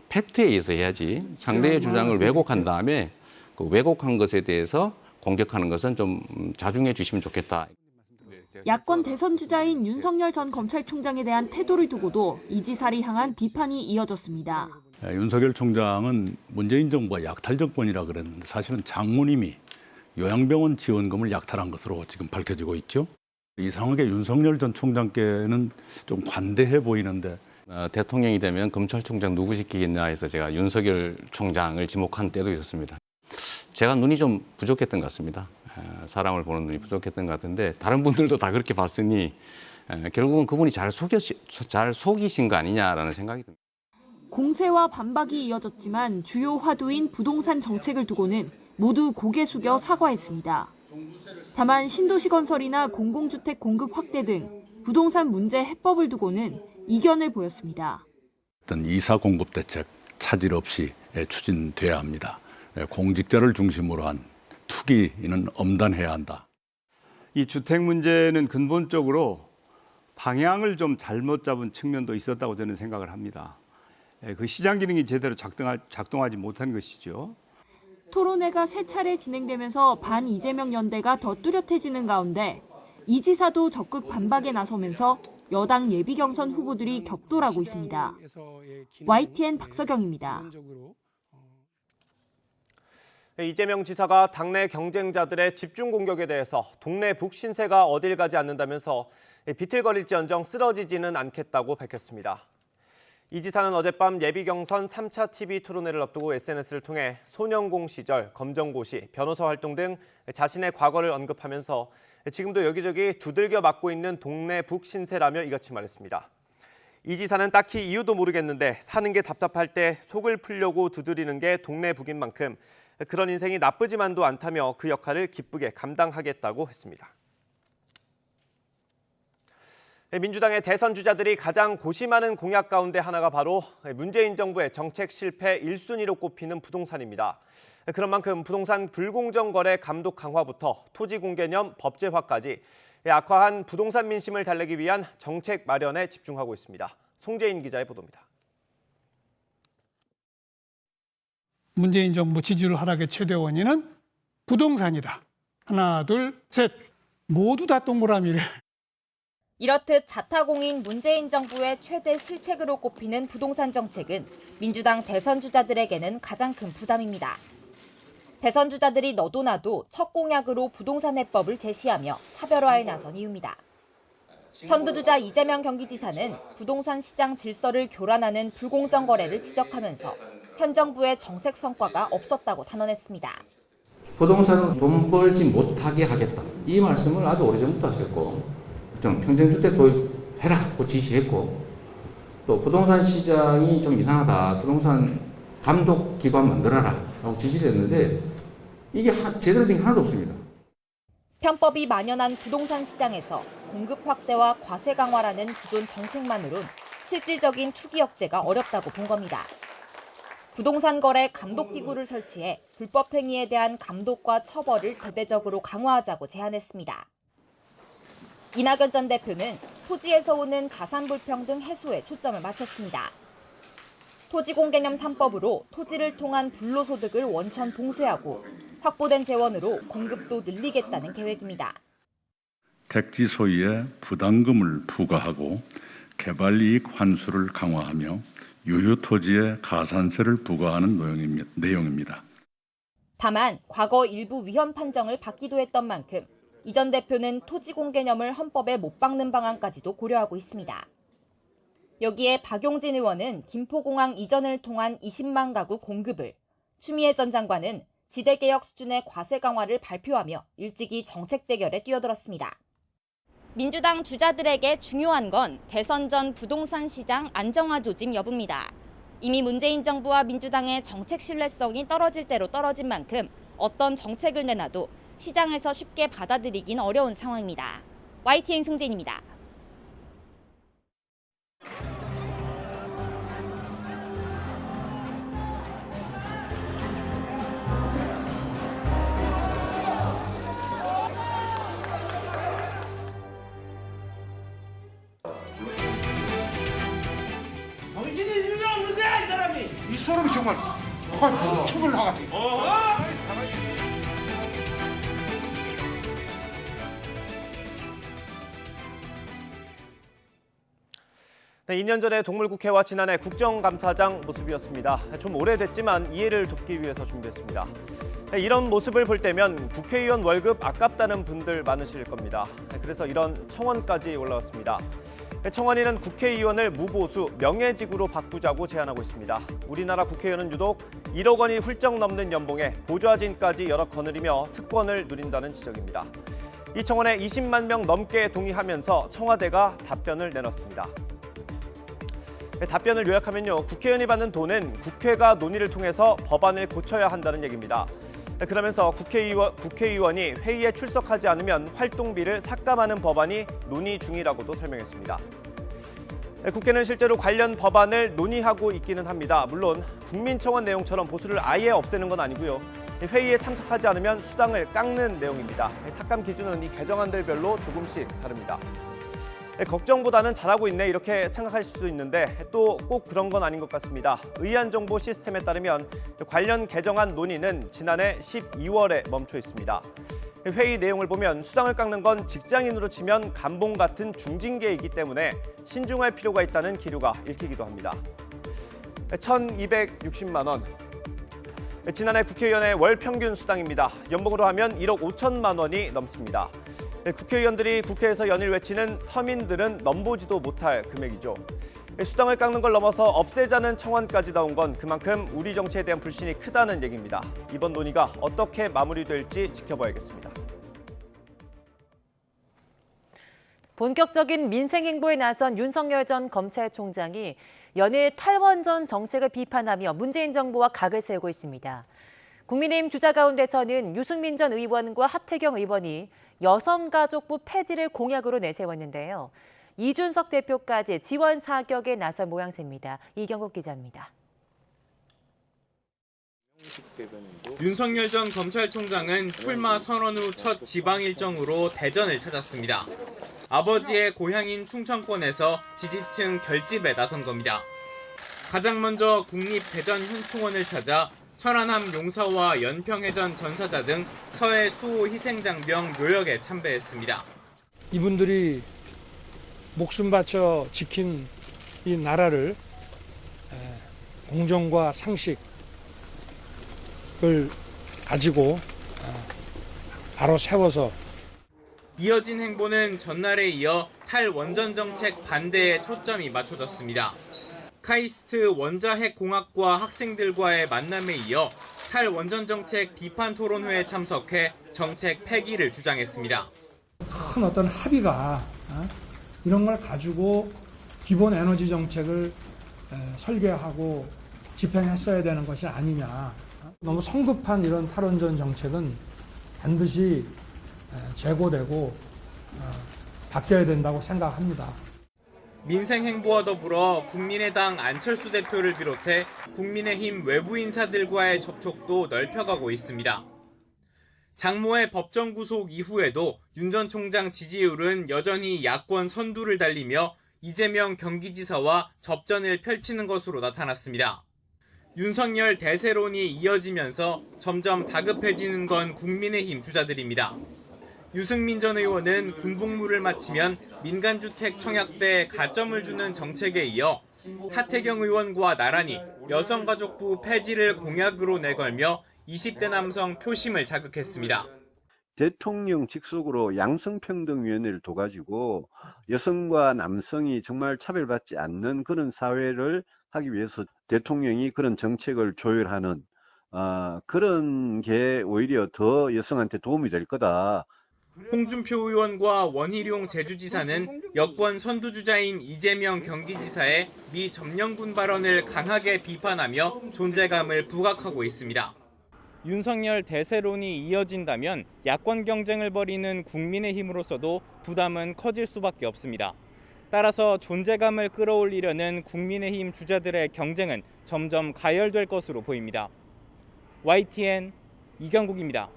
Speaker 6: 팩트에 의해서 해야지 상대의 주장을 왜곡한 다음에 그 왜곡한 것에 대해서 공격하는 것은 좀 자중해 주시면 좋겠다.
Speaker 3: 야권 대선 주자인 윤석열 전 검찰총장에 대한 태도를 두고도 이 지사를 향한 비판이 이어졌습니다.
Speaker 25: 윤석열 총장은 문재인 정부가 약탈 정권이라 그랬는데 사실은 장모님이 요양병원 지원금을 약탈한 것으로 지금 밝혀지고 있죠. 이상하게 윤석열 전 총장께는 좀 관대해 보이는데
Speaker 6: 대통령이 되면 검찰총장 누구 시키겠냐 해서 제가 윤석열 총장을 지목한 때도 있었습니다. 제가 눈이 좀 부족했던 것 같습니다. 사람을 보는 눈이 부족했던 것 같은데 다른 분들도 다 그렇게 봤으니 결국은 그분이 잘 속이신 거 아니냐라는 생각이 듭니다.
Speaker 3: 공세와 반박이 이어졌지만 주요 화두인 부동산 정책을 두고는 모두 고개 숙여 사과했습니다. 다만 신도시 건설이나 공공주택 공급 확대 등 부동산 문제 해법을 두고는 이견을 보였습니다.
Speaker 25: 어떤 이사 공급 대책 차질 없이 추진돼야 합니다. 공직자를 중심으로 한 투기는 엄단해야 한다.
Speaker 26: 이 주택 문제는 근본적으로 방향을 좀 잘못 잡은 측면도 있었다고 저는 생각을 합니다. 그 시장 기능이 제대로 작동하지 못한 것이죠.
Speaker 3: 토론회가 세 차례 진행되면서 반 이재명 연대가 더 뚜렷해지는 가운데 이 지사도 적극 반박에 나서면서 여당 예비 경선 후보들이 격돌하고 있습니다. YTN 박서경입니다.
Speaker 1: 이재명 지사가 당내 경쟁자들의 집중 공격에 대해서 동네 북 신세가 어딜 가지 않는다면서 비틀거릴지언정 쓰러지지는 않겠다고 밝혔습니다. 이 지사는 어젯밤 예비경선 3차 TV 토론회를 앞두고 SNS를 통해 소년공 시절, 검정고시, 변호사 활동 등 자신의 과거를 언급하면서 지금도 여기저기 두들겨 맞고 있는 동네 북 신세라며 이같이 말했습니다. 이 지사는 딱히 이유도 모르겠는데 사는 게 답답할 때 속을 풀려고 두드리는 게 동네 북인 만큼 그런 인생이 나쁘지만도 않다며 그 역할을 기쁘게 감당하겠다고 했습니다. 민주당의 대선 주자들이 가장 고심하는 공약 가운데 하나가 바로 문재인 정부의 정책 실패 1순위로 꼽히는 부동산입니다. 그런 만큼 부동산 불공정 거래 감독 강화부터 토지 공개념 법제화까지 악화한 부동산 민심을 달래기 위한 정책 마련에 집중하고 있습니다. 송재인 기자의 보도입니다.
Speaker 27: 문재인 정부 지지율 하락의 최대 원인은 부동산이다. 하나, 둘, 셋. 모두 다 동그라미를.
Speaker 28: 이렇듯 자타공인 문재인 정부의 최대 실책으로 꼽히는 부동산 정책은 민주당 대선 주자들에게는 가장 큰 부담입니다. 대선 주자들이 너도 나도 첫 공약으로 부동산 해법을 제시하며 차별화에 나선 이유입니다. 선두주자 이재명 경기지사는 부동산 시장 질서를 교란하는 불공정 거래를 지적하면서 현 정부의 정책 성과가 없었다고 단언했습니다.
Speaker 6: 부동산은 돈 벌지 못하게 하겠다. 이 말씀을 아주 오래전부터 하셨고 좀 평생주택 도입해라고 지시했고 또 부동산 시장이 좀 이상하다. 부동산 감독기관 만들어라 라고 지시를 했는데 이게 제대로 된 게 하나도 없습니다.
Speaker 28: 편법이 만연한 부동산 시장에서 공급 확대와 과세 강화라는 기존 정책만으론 실질적인 투기 억제가 어렵다고 본 겁니다. 부동산 거래 감독기구를 설치해 불법 행위에 대한 감독과 처벌을 대대적으로 강화하자고 제안했습니다. 이낙연 전 대표는 토지에서 오는 자산 불평등 해소에 초점을 맞췄습니다. 토지공개념 3법으로 토지를 통한 불로소득을 원천 봉쇄하고 확보된 재원으로 공급도 늘리겠다는 계획입니다.
Speaker 25: 택지 소유에 부담금을 부과하고 개발이익 환수를 강화하며 유휴 토지에 가산세를 부과하는 내용입니다.
Speaker 28: 다만 과거 일부 위헌 판정을 받기도 했던 만큼 이 전 대표는 토지 공개념을 헌법에 못 박는 방안까지도 고려하고 있습니다. 여기에 박용진 의원은 김포공항 이전을 통한 20만 가구 공급을, 추미애 전 장관은 지대개혁 수준의 과세 강화를 발표하며 일찍이 정책 대결에 뛰어들었습니다. 민주당 주자들에게 중요한 건 대선 전 부동산 시장 안정화 조짐 여부입니다. 이미 문재인 정부와 민주당의 정책 신뢰성이 떨어질 대로 떨어진 만큼 어떤 정책을 내놔도 시장에서 쉽게 받아들이긴 어려운 상황입니다. YTN 송재인입니다.
Speaker 4: 정신이 일도 없는데 이 사람이. 이 사람이 정말 춤을 나가지.
Speaker 1: 네, 2년 전에 동물국회와 지난해 국정감사장 모습이었습니다. 좀 오래됐지만 이해를 돕기 위해서 준비했습니다. 네, 이런 모습을 볼 때면 국회의원 월급 아깝다는 분들 많으실 겁니다. 네, 그래서 이런 청원까지 올라왔습니다. 네, 청원인은 국회의원을 무보수, 명예직으로 바꾸자고 제안하고 있습니다. 우리나라 국회의원은 유독 1억 원이 훌쩍 넘는 연봉에 보좌진까지 여러 거느리며 특권을 누린다는 지적입니다. 이 청원에 20만 명 넘게 동의하면서 청와대가 답변을 내놨습니다. 답변을 요약하면요. 국회의원이 받는 돈은 국회가 논의를 통해서 법안을 고쳐야 한다는 얘기입니다. 그러면서 국회의원이 회의에 출석하지 않으면 활동비를 삭감하는 법안이 논의 중이라고도 설명했습니다. 국회는 실제로 관련 법안을 논의하고 있기는 합니다. 물론 국민청원 내용처럼 보수를 아예 없애는 건 아니고요. 회의에 참석하지 않으면 수당을 깎는 내용입니다. 삭감 기준은 이 개정안들별로 조금씩 다릅니다. 걱정보다는 잘하고 있네 이렇게 생각할 수도 있는데 또 꼭 그런 건 아닌 것 같습니다. 의안정보 시스템에 따르면 관련 개정안 논의는 지난해 12월에 멈춰 있습니다. 회의 내용을 보면 수당을 깎는 건 직장인으로 치면 감봉 같은 중징계이기 때문에 신중할 필요가 있다는 기류가 읽히기도 합니다. 1,260만 원. 지난해 국회의원의 월 평균 수당입니다. 연봉으로 하면 1억 5천만 원이 넘습니다. 국회의원들이 국회에서 연일 외치는 서민들은 넘보지도 못할 금액이죠. 수당을 깎는 걸 넘어서 없애자는 청원까지 나온 건 그만큼 우리 정치에 대한 불신이 크다는 얘기입니다. 이번 논의가 어떻게 마무리될지 지켜봐야겠습니다.
Speaker 2: 본격적인 민생 행보에 나선 윤석열 전 검찰총장이 연일 탈원전 정책을 비판하며 문재인 정부와 각을 세우고 있습니다. 국민의힘 주자 가운데서는 유승민 전 의원과 하태경 의원이 여성가족부 폐지를 공약으로 내세웠는데요. 이준석 대표까지 지원 사격에 나설 모양새입니다. 이경국 기자입니다.
Speaker 7: 윤석열 전 검찰총장은 출마 선언 후 첫 지방 일정으로 대전을 찾았습니다. 아버지의 고향인 충청권에서 지지층 결집에 나선 겁니다. 가장 먼저 국립대전 현충원을 찾아 천안함 용사와 연평해전 전사자 등 서해 수호 희생장병 묘역에 참배했습니다.
Speaker 27: 이분들이 목숨 바쳐 지킨 이 나라를 공정과 상식을 가지고 바로 세워서
Speaker 7: 이어진 행보는 전날에 이어 탈원전 정책 반대에 초점이 맞춰졌습니다. 카이스트 원자핵공학과 학생들과의 만남에 이어 탈원전 정책 비판 토론회에 참석해 정책 폐기를 주장했습니다.
Speaker 27: 큰 어떤 합의가 이런 걸 가지고 기본 에너지 정책을 설계하고 집행했어야 되는 것이 아니냐. 너무 성급한 이런 탈원전 정책은 반드시 재고되고 바뀌어야 된다고 생각합니다.
Speaker 7: 민생행보와 더불어 국민의당 안철수 대표를 비롯해 국민의힘 외부 인사들과의 접촉도 넓혀가고 있습니다. 장모의 법정 구속 이후에도 윤 전 총장 지지율은 여전히 야권 선두를 달리며 이재명 경기지사와 접전을 펼치는 것으로 나타났습니다. 윤석열 대세론이 이어지면서 점점 다급해지는 건 국민의힘 주자들입니다. 유승민 전 의원은 군복무를 마치면 민간주택 청약대에 가점을 주는 정책에 이어 하태경 의원과 나란히 여성가족부 폐지를 공약으로 내걸며 20대 남성 표심을 자극했습니다.
Speaker 9: 대통령 직속으로 양성평등위원회를 둬가지고 여성과 남성이 정말 차별받지 않는 그런 사회를 하기 위해서 대통령이 그런 정책을 조율하는 그런 게 오히려 더 여성한테 도움이 될 거다.
Speaker 7: 홍준표 의원과 원희룡 제주지사는 여권 선두주자인 이재명 경기지사의 미 점령군 발언을 강하게 비판하며 존재감을 부각하고 있습니다. 윤석열 대세론이 이어진다면 야권 경쟁을 벌이는 국민의힘으로서도 부담은 커질 수밖에 없습니다. 따라서 존재감을 끌어올리려는 국민의힘 주자들의 경쟁은 점점 가열될 것으로 보입니다. YTN 이경국입니다.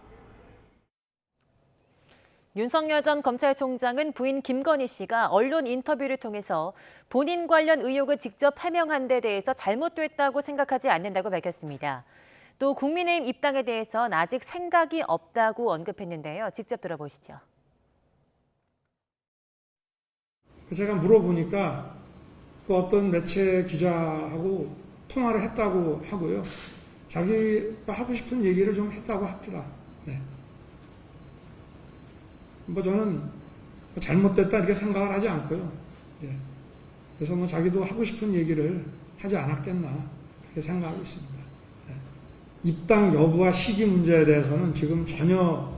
Speaker 2: 윤석열 전 검찰총장은 부인 김건희 씨가 언론 인터뷰를 통해서 본인 관련 의혹을 직접 해명한 데 대해서 잘못됐다고 생각하지 않는다고 밝혔습니다. 또 국민의힘 입당에 대해선 아직 생각이 없다고 언급했는데요. 직접 들어보시죠.
Speaker 8: 제가 물어보니까 그 어떤 매체 기자하고 통화를 했다고 하고요. 자기가 하고 싶은 얘기를 좀 했다고 합니다. 네. 저는 잘못됐다 이렇게 생각을 하지 않고요. 예. 그래서 자기도 하고 싶은 얘기를 하지 않았겠나 그렇게 생각하고 있습니다. 예. 입당 여부와 시기 문제에 대해서는 지금 전혀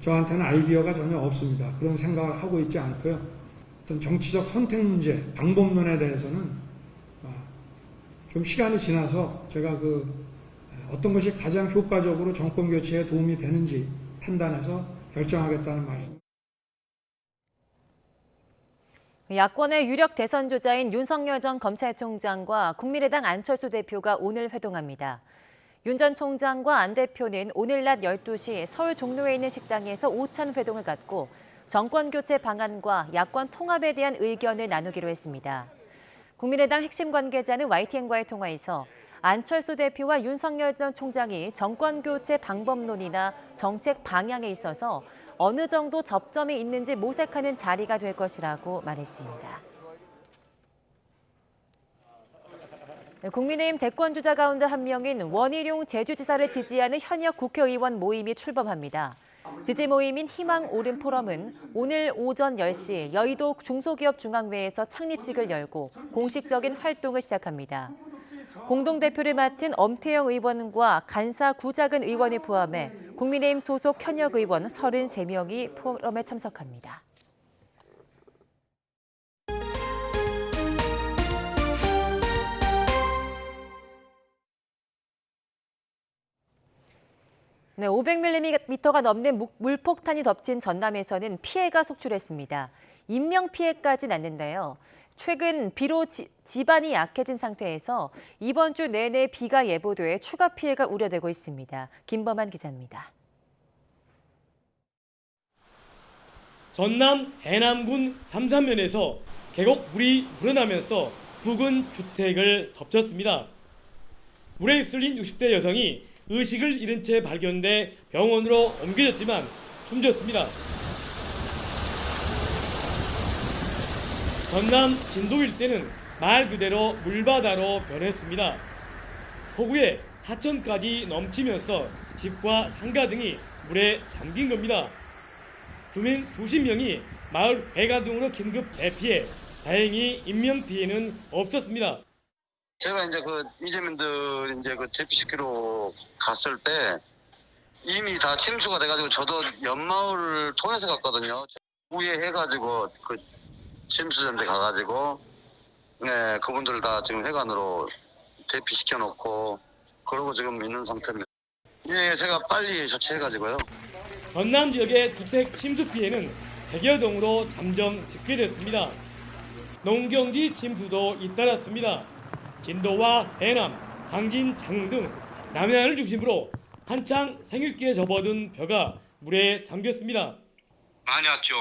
Speaker 8: 저한테는 아이디어가 전혀 없습니다. 그런 생각을 하고 있지 않고요. 어떤 정치적 선택 문제, 방법론에 대해서는 좀 시간이 지나서 제가 어떤 것이 가장 효과적으로 정권 교체에 도움이 되는지 판단해서 결정하겠다는 말씀.
Speaker 2: 야권의 유력 대선 주자인 윤석열 전 검찰총장과 국민의당 안철수 대표가 오늘 회동합니다. 윤 전 총장과 안 대표는 오늘 낮 12시 서울 종로에 있는 식당에서 오찬 회동을 갖고 정권 교체 방안과 야권 통합에 대한 의견을 나누기로 했습니다. 국민의당 핵심 관계자는 YTN과의 통화에서 안철수 대표와 윤석열 전 총장이 정권 교체 방법론이나 정책 방향에 있어서 어느 정도 접점이 있는지 모색하는 자리가 될 것이라고 말했습니다. 국민의힘 대권주자 가운데 한 명인 원희룡 제주지사를 지지하는 현역 국회의원 모임이 출범합니다. 지지 모임인 희망 오름 포럼은 오늘 오전 10시 여의도 중소기업중앙회에서 창립식을 열고 공식적인 활동을 시작합니다. 공동대표를 맡은 엄태영 의원과 간사 구자근 의원을 포함해 국민의힘 소속 현역 의원 33명이 포럼에 참석합니다. 네, 500mm가 넘는 물폭탄이 덮친 전남에서는 피해가 속출했습니다. 인명피해까지 났는데요. 최근 비로 지반이 약해진 상태에서 이번 주 내내 비가 예보돼 추가 피해가 우려되고 있습니다. 김범한 기자입니다.
Speaker 10: 전남 해남군 삼산면에서 계곡물이 불어나면서 부근 주택을 덮쳤습니다. 물에 휩쓸린 60대 여성이 의식을 잃은 채 발견돼 병원으로 옮겨졌지만 숨졌습니다. 전남 진도 일대는 말 그대로 물바다로 변했습니다. 폭우에 하천까지 넘치면서 집과 상가 등이 물에 잠긴 겁니다. 주민 수십 명이 마을 회가동으로 긴급 대피해 다행히 인명 피해는 없었습니다.
Speaker 11: 제가 이제 이재민들 대피시키러 갔을 때 이미 다 침수가 돼가지고 저도 옆마을을 통해서 갔거든요. 위에 해가지고 침수전대 가가지고 네 그분들 다 지금 회관으로 대피시켜 놓고 그러고 지금 있는 상태입니다. 예, 제가 빨리 조치해가지고요.
Speaker 10: 전남 지역의 주택 침수 피해는 100여 동으로 잠정 집계됐습니다. 농경지 침수도 잇따랐습니다. 진도와 해남, 당진, 장흥 등 남해안을 중심으로 한창 생육기에 접어든 벼가 물에 잠겼습니다.
Speaker 11: 많이 왔죠.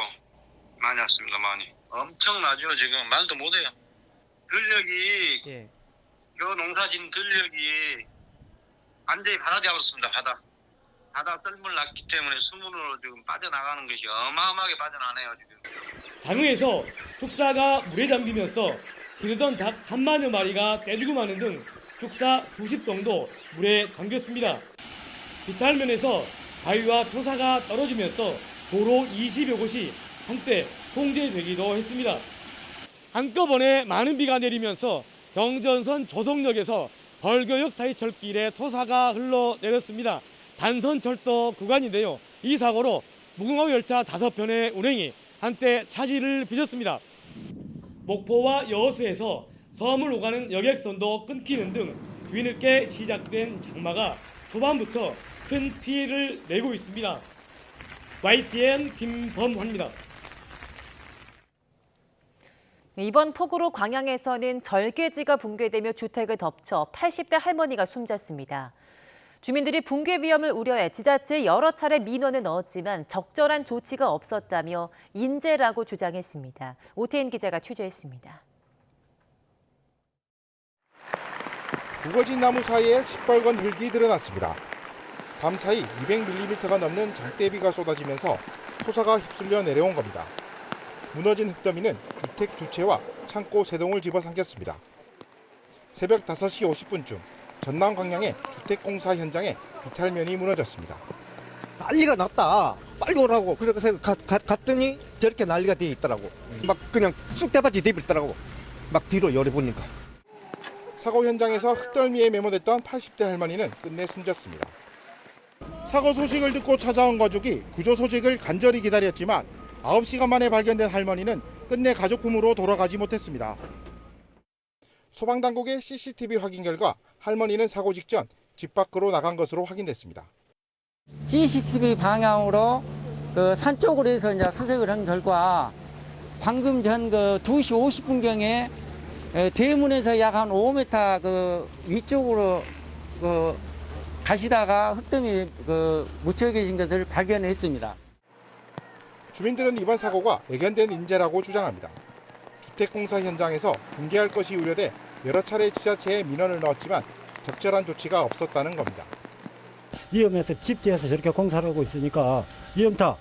Speaker 11: 많이 왔습니다. 많이. 엄청나죠. 지금 말도 못해요. 들녘이 요 농사진 들녘이 완전히 바다 잡았습니다. 바다 썰물 났기 때문에 수문으로 지금 빠져나가는 것이 어마어마하게 빠져나네요. 지금.
Speaker 10: 장흥에서 축사가 물에 잠기면서 기르던 닭 3만여 마리가 떼주고 마는 등 축사 90동도 물에 잠겼습니다. 비탈면에서 바위와 토사가 떨어지면서 도로 20여 곳이 한때 통제되기도 했습니다. 한꺼번에 많은 비가 내리면서 경전선 조성역에서 벌교역 사이철길에 토사가 흘러내렸습니다. 단선철도 구간인데요. 이 사고로 무궁화 열차 5편의 운행이 한때 차질을 빚었습니다. 목포와 여수에서 섬을 오가는 여객선도 끊기는 등 뒤늦게 시작된 장마가 초반부터 큰 피해를 내고 있습니다. YTN 김범환입니다.
Speaker 2: 이번 폭우로 광양에서는 절개지가 붕괴되며 주택을 덮쳐 80대 할머니가 숨졌습니다. 주민들이 붕괴 위험을 우려해 지자체에 여러 차례 민원을 넣었지만 적절한 조치가 없었다며 인재라고 주장했습니다. 오태인 기자가 취재했습니다.
Speaker 12: 우거진 나무 사이에 시뻘건 흙이 드러났습니다. 밤사이 200mm가 넘는 장대비가 쏟아지면서 토사가 휩쓸려 내려온 겁니다. 무너진 흙더미는 주택 두 채와 창고 세 동을 집어삼켰습니다. 새벽 5시 50분쯤 전남 광양의 주택공사 현장에 비탈면이 무너졌습니다.
Speaker 13: 난리가 났다. 빨리 오라고. 그래서 갔더니 저렇게 난리가 돼 있더라고. 막 그냥 쑥대밭이 돼 있더라고. 막 뒤로 열어보니까.
Speaker 12: 사고 현장에서 흙덜미에 메모됐던 80대 할머니는 끝내 숨졌습니다. 사고 소식을 듣고 찾아온 가족이 구조 소식을 간절히 기다렸지만 9시간 만에 발견된 할머니는 끝내 가족 품으로 돌아가지 못했습니다. 소방당국의 CCTV 확인 결과 할머니는 사고 직전 집 밖으로 나간 것으로 확인됐습니다.
Speaker 14: CCTV 방향으로 산 쪽으로 해서 이제 수색을 한 결과 방금 전 2시 50분경에 대문에서 약 한 5m 위쪽으로 가시다가 흙더미 묻혀 계신 것을 발견했습니다.
Speaker 12: 주민들은 이번 사고가 외견된 인재라고 주장합니다. 주택공사 현장에서 붕괴할 것이 우려돼 여러 차례 지자체에 민원을 넣었지만 적절한 조치가 없었다는 겁니다.
Speaker 13: 위험해서 집지에서 저렇게 공사를 하고 있으니까 위험타.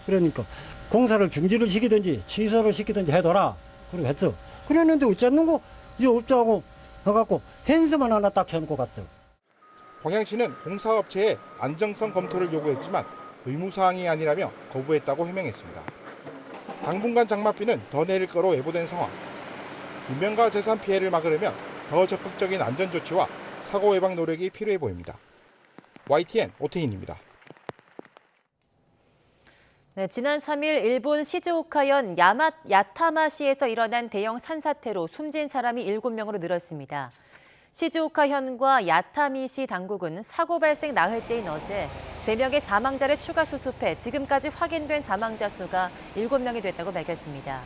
Speaker 13: 그러니까 공사를 중지를 시키든지 취소를 시키든지 해둬라. 그리고 했어. 그랬는데 어쩌는 거 이제 없자고 해갖고 핸스만 하나 딱 쳐놓고 갔더.
Speaker 12: 광양시는 공사업체에 안정성 검토를 요구했지만 의무사항이 아니라며 거부했다고 해명했습니다. 당분간 장맛비는 더 내릴 거로 예보된 상황. 인명과 재산 피해를 막으려면 더 적극적인 안전조치와 사고 예방 노력이 필요해 보입니다. YTN 오태인입니다.
Speaker 2: 네, 지난 3일 일본 시즈오카현 야타마시에서 일어난 대형 산사태로 숨진 사람이 7명으로 늘었습니다. 시즈오카현과 야타미시 당국은 사고 발생 나흘째인 어제 3명의 사망자를 추가 수습해 지금까지 확인된 사망자 수가 7명이 됐다고 밝혔습니다.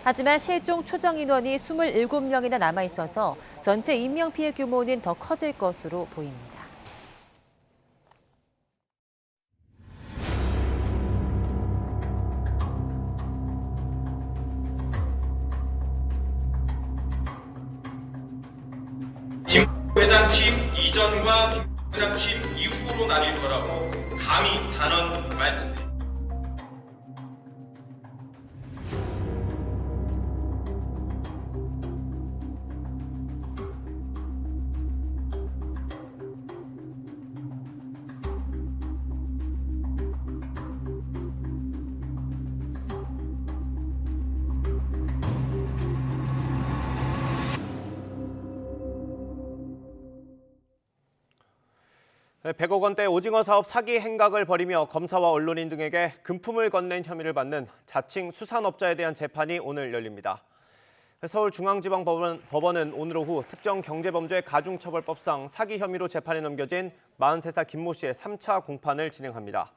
Speaker 2: 하지만 실종 추정 인원이 27명이나 남아있어서 전체 인명피해 규모는 더 커질 것으로 보입니다.
Speaker 15: 김 회장 취임 이전과 김 회장 취임 이후로 나뉠 거라고 감히 단언 말씀드립니다.
Speaker 1: 네, 100억 원대 오징어 사업 사기 행각을 벌이며 검사와 언론인 등에게 금품을 건넨 혐의를 받는 자칭 수산업자에 대한 재판이 오늘 열립니다. 서울중앙지방법원은 오늘 오후 특정경제범죄 가중처벌법상 사기 혐의로 재판에 넘겨진 43살 김모 씨의 3차 공판을 진행합니다.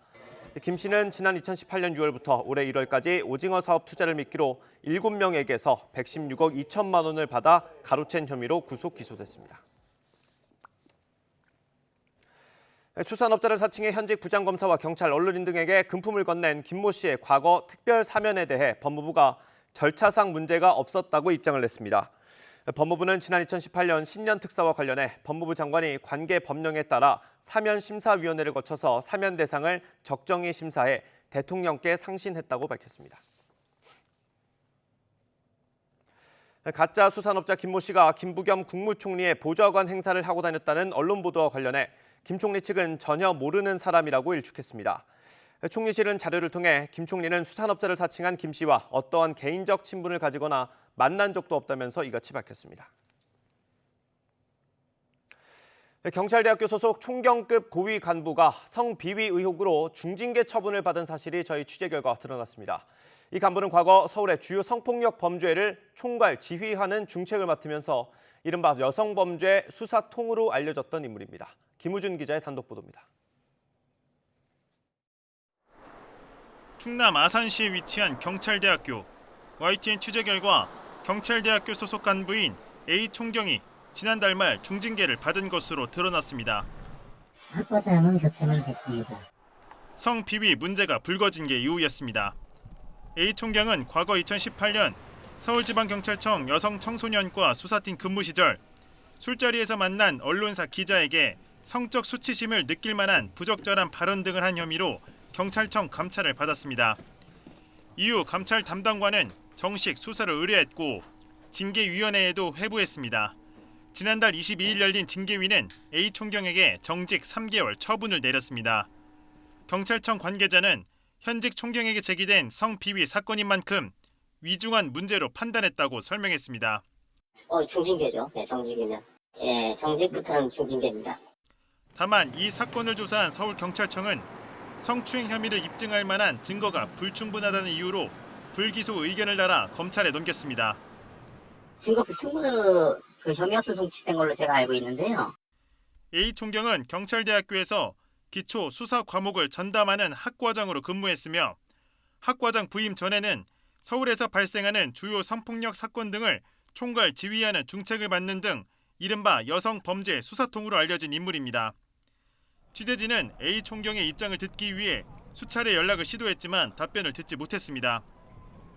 Speaker 1: 김 씨는 지난 2018년 6월부터 올해 1월까지 오징어 사업 투자를 미끼로 7명에게서 116억 2천만 원을 받아 가로챈 혐의로 구속 기소됐습니다. 수산업자를 사칭해 현직 부장검사와 경찰, 언론인 등에게 금품을 건넨 김모 씨의 과거 특별 사면에 대해 법무부가 절차상 문제가 없었다고 입장을 냈습니다. 법무부는 지난 2018년 신년 특사와 관련해 법무부 장관이 관계 법령에 따라 사면심사위원회를 거쳐서 사면 대상을 적정히 심사해 대통령께 상신했다고 밝혔습니다. 가짜 수산업자 김모 씨가 김부겸 국무총리의 보좌관 행사를 하고 다녔다는 언론 보도와 관련해 김 총리 측은 전혀 모르는 사람이라고 일축했습니다. 총리실은 자료를 통해 김 총리는 수산업자를 사칭한 김 씨와 어떠한 개인적 친분을 가지거나 만난 적도 없다면서 이같이 밝혔습니다. 경찰대학교 소속 총경급 고위 간부가 성비위 의혹으로 중징계 처분을 받은 사실이 저희 취재 결과 드러났습니다. 이 간부는 과거 서울의 주요 성폭력 범죄를 총괄 지휘하는 중책을 맡으면서 이른바 여성범죄 수사통으로 알려졌던 인물입니다. 김우준 기자의 단독 보도입니다.
Speaker 16: 충남 아산시에 위치한 경찰대학교. YTN 취재 결과 경찰대학교 소속 간부인 A 총경이 지난달 말 중징계를 받은 것으로 드러났습니다.
Speaker 17: 학과장은 교체만 됐습니다.
Speaker 16: 성비위 문제가 불거진 게 이유였습니다. A 총경은 과거 2018년 서울지방경찰청 여성청소년과 수사팀 근무 시절 술자리에서 만난 언론사 기자에게 성적 수치심을 느낄 만한 부적절한 발언 등을 한 혐의로 경찰청 감찰을 받았습니다. 이후 감찰 담당관은 정식 수사를 의뢰했고 징계위원회에도 회부했습니다. 지난달 22일 열린 징계위는 A 총경에게 정직 3개월 처분을 내렸습니다. 경찰청 관계자는 현직 총경에게 제기된 성비위 사건인 만큼 위중한 문제로 판단했다고 설명했습니다.
Speaker 17: 중징계죠. 네, 정직이면. 예, 정직부터는 중징계입니다.
Speaker 16: 다만 이 사건을 조사한 서울경찰청은 성추행 혐의를 입증할 만한 증거가 불충분하다는 이유로 불기소 의견을 달아 검찰에 넘겼습니다.
Speaker 17: 증거 불충분으로 혐의 없어 송치된 걸로 제가 알고 있는데요.
Speaker 16: A 총경은 경찰대학교에서 기초 수사 과목을 전담하는 학과장으로 근무했으며 학과장 부임 전에는 서울에서 발생하는 주요 성폭력 사건 등을 총괄 지휘하는 중책을 맡는 등 이른바 여성 범죄 수사통으로 알려진 인물입니다. 취재진은 A 총경의 입장을 듣기 위해 수차례 연락을 시도했지만 답변을 듣지 못했습니다.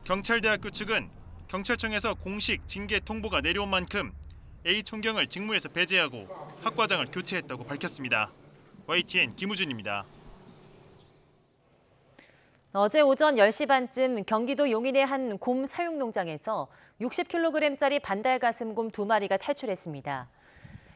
Speaker 16: 경찰대학교 측은 경찰청에서 공식 징계 통보가 내려온 만큼 A 총경을 직무에서 배제하고 학과장을 교체했다고 밝혔습니다. YTN 김우준입니다.
Speaker 2: 어제 오전 10시 반쯤 경기도 용인의 한 곰 사육농장에서 60kg짜리 반달가슴곰 2마리가 탈출했습니다.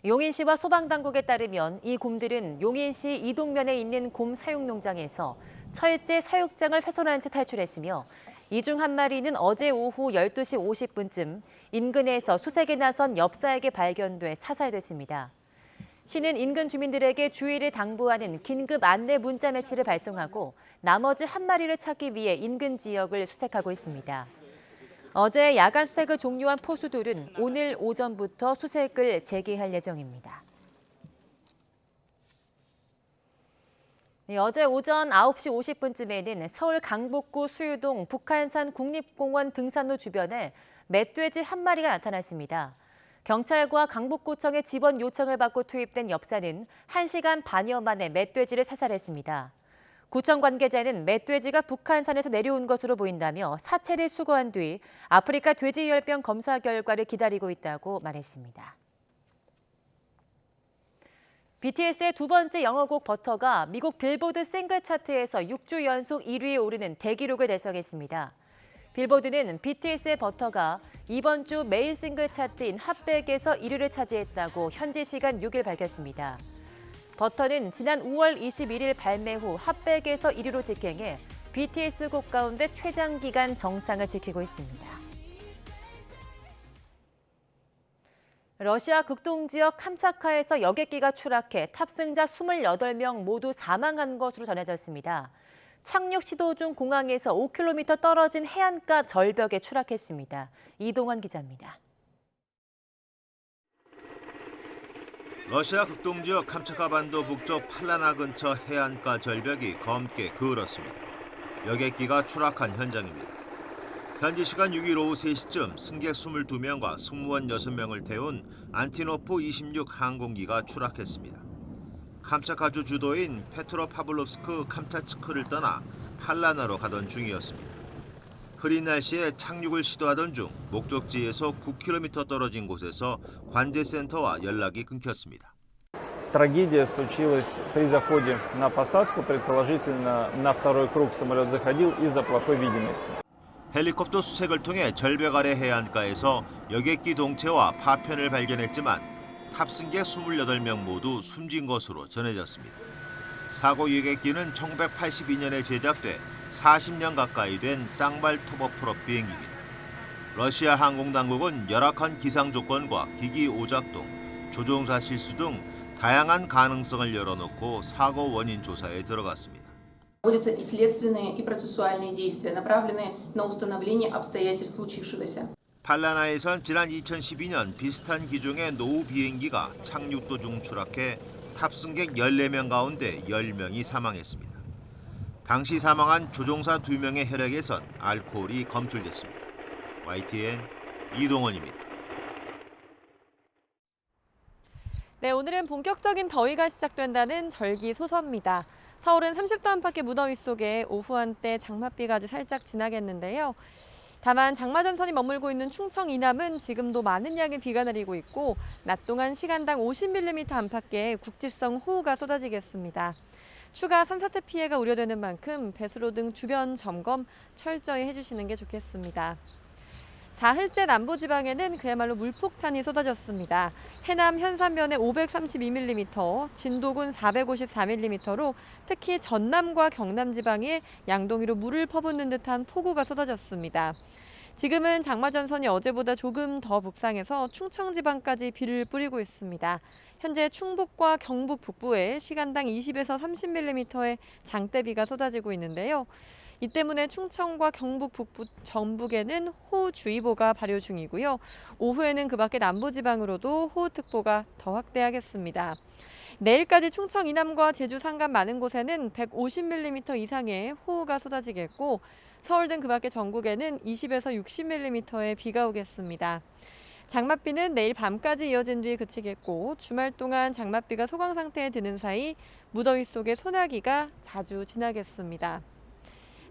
Speaker 2: 용인시와 소방당국에 따르면 이 곰들은 용인시 이동면에 있는 곰 사육농장에서 철제 사육장을 훼손한 채 탈출했으며 이 중 한 마리는 어제 오후 12시 50분쯤 인근에서 수색에 나선 엽사에게 발견돼 사살됐습니다. 시는 인근 주민들에게 주의를 당부하는 긴급 안내 문자 메시지를 발송하고 나머지 한 마리를 찾기 위해 인근 지역을 수색하고 있습니다. 어제 야간 수색을 종료한 포수들은 오늘 오전부터 수색을 재개할 예정입니다. 어제 오전 9시 50분쯤에는 서울 강북구 수유동 북한산 국립공원 등산로 주변에 멧돼지 한 마리가 나타났습니다. 경찰과 강북구청의 지원 요청을 받고 투입된 엽사는 1시간 반여 만에 멧돼지를 사살했습니다. 구청 관계자는 멧돼지가 북한산에서 내려온 것으로 보인다며 사체를 수거한 뒤 아프리카 돼지열병 검사 결과를 기다리고 있다고 말했습니다. BTS의 두 번째 영어곡 버터가 미국 빌보드 싱글 차트에서 6주 연속 1위에 오르는 대기록을 달성했습니다. 빌보드는 BTS의 버터가 이번 주 메인 싱글 차트인 핫백에서 1위를 차지했다고 현지 시간 6일 밝혔습니다. 버터는 지난 5월 21일 발매 후 핫백에서 1위로 직행해 BTS 곡 가운데 최장기간 정상을 지키고 있습니다. 러시아 극동지역 캄차카에서 여객기가 추락해 탑승자 28명 모두 사망한 것으로 전해졌습니다. 착륙 시도 중 공항에서 5km 떨어진 해안가 절벽에 추락했습니다. 이동환 기자입니다.
Speaker 5: 러시아 극동지역 캄차카반도 북쪽 팔라나 근처 해안가 절벽이 검게 그을었습니다. 여객기가 추락한 현장입니다. 현지 시간 6일 오후 3시쯤 승객 22명과 승무원 6명을 태운 안티노프 26 항공기가 추락했습니다. 캄차카주 주도인 페트로파블롭스크 캄차츠크를 떠나 팔라나로 가던 중이었습니다. 흐린 날씨에 착륙을 시도하던 중 목적지에서 9km 떨어진 곳에서 관제센터와 연락이 끊겼습니다.
Speaker 18: Трагедия случилась при заходе на посадку. Предположительно, на второй круг самолет заходил из-за плохой видимости.
Speaker 5: 헬리콥터 수색을 통해 절벽 아래 해안가에서 여객기 동체와 파편을 발견했지만 탑승객 28명 모두 숨진 것으로 전해졌습니다. 사고 여객기는 1982년에 제작돼 40년 가까이 된 쌍발 터보프롭 비행기입니다. 러시아 항공당국은 열악한 기상 조건과 기기 오작동, 조종사 실수 등 다양한 가능성을 열어놓고 사고 원인 조사에 들어갔습니다.
Speaker 19: Проводятся и следственные, и процессуальные действия, направленные на установление обстоятельств случившегося.
Speaker 5: 팔라나에선 지난 2012년 비슷한 기종의 노후 비행기가 착륙 도중 추락해 탑승객 14명 가운데 10명이 사망했습니다. 당시 사망한 조종사 2명의 혈액에선 알코올이 검출됐습니다. YTN 이동원입니다.
Speaker 20: 네, 오늘은 본격적인 더위가 시작된다는 절기소서입니다. 서울은 30도 안팎의 무더위 속에 오후 한때 장맛비가 아주 살짝 지나겠는데요. 다만 장마전선이 머물고 있는 충청 이남은 지금도 많은 양의 비가 내리고 있고 낮 동안 시간당 50mm 안팎의 국지성 호우가 쏟아지겠습니다. 추가 산사태 피해가 우려되는 만큼 배수로 등 주변 점검 철저히 해주시는 게 좋겠습니다. 사흘째 남부지방에는 그야말로 물폭탄이 쏟아졌습니다. 해남 현산면에 532mm, 진도군 454mm로 특히 전남과 경남 지방에 양동이로 물을 퍼붓는 듯한 폭우가 쏟아졌습니다. 지금은 장마전선이 어제보다 조금 더 북상해서 충청 지방까지 비를 뿌리고 있습니다. 현재 충북과 경북 북부에 시간당 20에서 30mm의 장대비가 쏟아지고 있는데요. 이 때문에 충청과 경북 북부 전북에는 호우주의보가 발효 중이고요. 오후에는 그 밖에 남부지방으로도 호우특보가 더 확대하겠습니다. 내일까지 충청 이남과 제주 산간 많은 곳에는 150mm 이상의 호우가 쏟아지겠고 서울 등 그 밖에 전국에는 20에서 60mm의 비가 오겠습니다. 장맛비는 내일 밤까지 이어진 뒤에 그치겠고 주말 동안 장맛비가 소강 상태에 드는 사이 무더위 속에 소나기가 자주 지나겠습니다.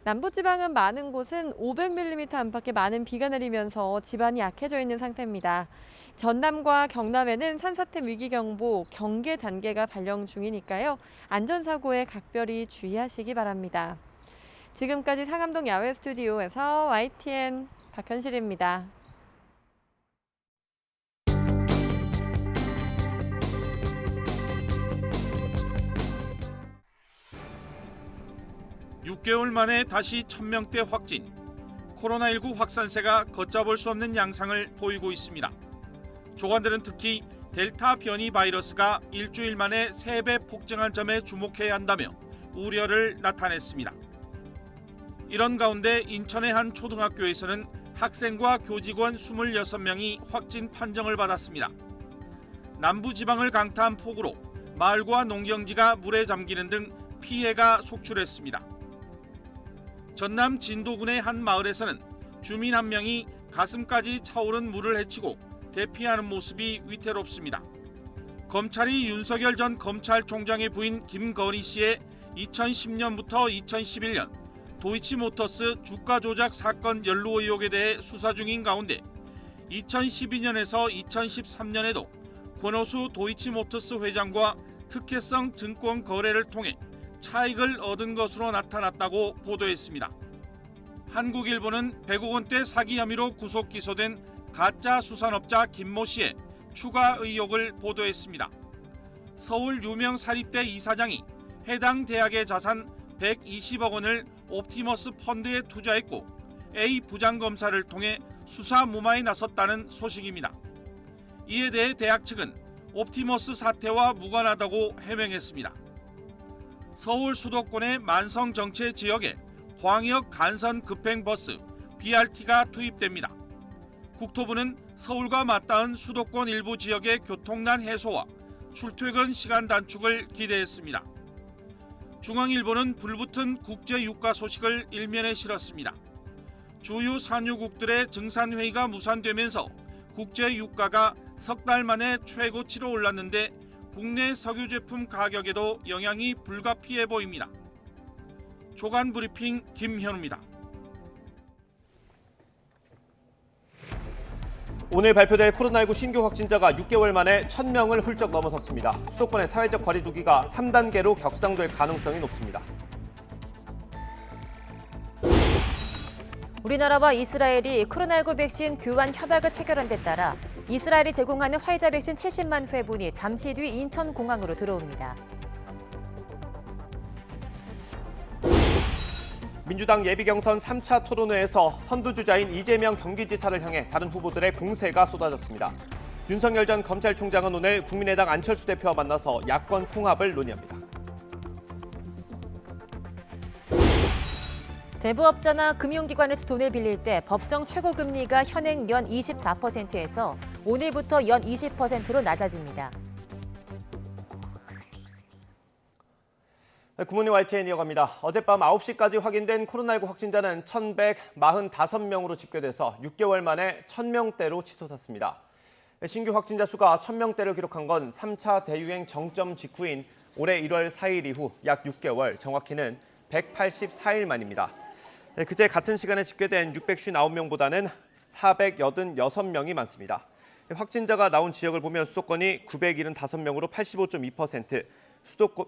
Speaker 20: 남부지방은 많은 곳은 500mm 안팎의 많은 비가 내리면서 지반이 약해져 있는 상태입니다. 전남과 경남에는 산사태 위기경보 경계 단계가 발령 중이니까요. 안전사고에 각별히 주의하시기 바랍니다. 지금까지 상암동 야외 스튜디오에서 YTN 박현실입니다.
Speaker 15: (6개월) 만에 다시 1000명대 확진. 코로나19 확산세가 걷잡을 수 없는 양상을 보이고 있습니다. 조관들은 특히 델타 변이 바이러스가 일주일 만에 3배 폭증한 점에 주목해야 한다며 우려를 나타냈습니다. 이런 가운데 인천의 한 초등학교에서는 학생과 교직원 26명이 확진 판정을 받았습니다. 남부지방을 강타한 폭우로 마을과 농경지가 물에 잠기는 등 피해가 속출했습니다. 전남 진도군의 한 마을에서는 주민 한 명이 가슴까지 차오른 물을 헤치고 대피하는 모습이 위태롭습니다. 검찰이 윤석열 전 검찰총장의 부인 김건희 씨의 2010년부터 2011년 도이치모터스 주가 조작 사건 연루 의혹에 대해 수사 중인 가운데 2012년에서 2013년에도 권오수 도이치모터스 회장과 특혜성 증권 거래를 통해 차익을 얻은 것으로 나타났다고 보도했습니다. 한국일보는 100억 원대 사기 혐의로 구속 기소된 가짜 수산업자 김모 씨의 추가 의혹을 보도했습니다. 서울 유명 사립대 이사장이 해당 대학의 자산 120억 원을 옵티머스 펀드에 투자했고 A 부장검사를 통해 수사 무마에 나섰다는 소식입니다. 이에 대해 대학 측은 옵티머스 사태와 무관하다고 해명했습니다. 서울 수도권의 만성정체 지역에 광역 간선 급행버스 BRT가 투입됩니다. 국토부는 서울과 맞닿은 수도권 일부 지역의 교통난 해소와 출퇴근 시간 단축을 기대했습니다. 중앙일보는 불붙은 국제유가 소식을 일면에 실었습니다. 주요 산유국들의 증산회의가 무산되면서 국제유가가 석 달 만에 최고치로 올랐는데 국내 석유 제품 가격에도 영향이 불가피해 보입니다. 조간 브리핑 김현우입니다.
Speaker 1: 오늘 발표될 코로나19 신규 확진자가 6개월 만에 1,000명을 훌쩍 넘어섰습니다. 수도권의 사회적 거리두기가 3단계로 격상될 가능성이 높습니다.
Speaker 2: 우리나라와 이스라엘이 코로나19 백신 교환 협약을 체결한 데 따라 이스라엘이 제공하는 화이자 백신 70만 회분이 잠시 뒤 인천공항으로 들어옵니다.
Speaker 1: 민주당 예비경선 3차 토론회에서 선두주자인 이재명 경기지사를 향해 다른 후보들의 공세가 쏟아졌습니다. 윤석열 전 검찰총장은 오늘 국민의당 안철수 대표와 만나서 야권 통합을 논의합니다.
Speaker 2: 대부업자나 금융기관에서 돈을 빌릴 때 법정 최고금리가 현행 연 24%에서 오늘부터 연 20%로 낮아집니다.
Speaker 1: 굿모닝 YTN 이어갑니다. 어젯밤 9시까지 확인된 코로나19 확진자는 1,145명으로 집계돼서 6개월 만에 1,000명대로 치솟았습니다. 신규 확진자 수가 1,000명대를 기록한 건 3차 대유행 정점 직후인 올해 1월 4일 이후 약 6개월, 정확히는 184일 만입니다. 그제 같은 시간에 집계된 659명보다는 486명이 많습니다. 확진자가 나온 지역을 보면 수도권이 975명으로 85.2%,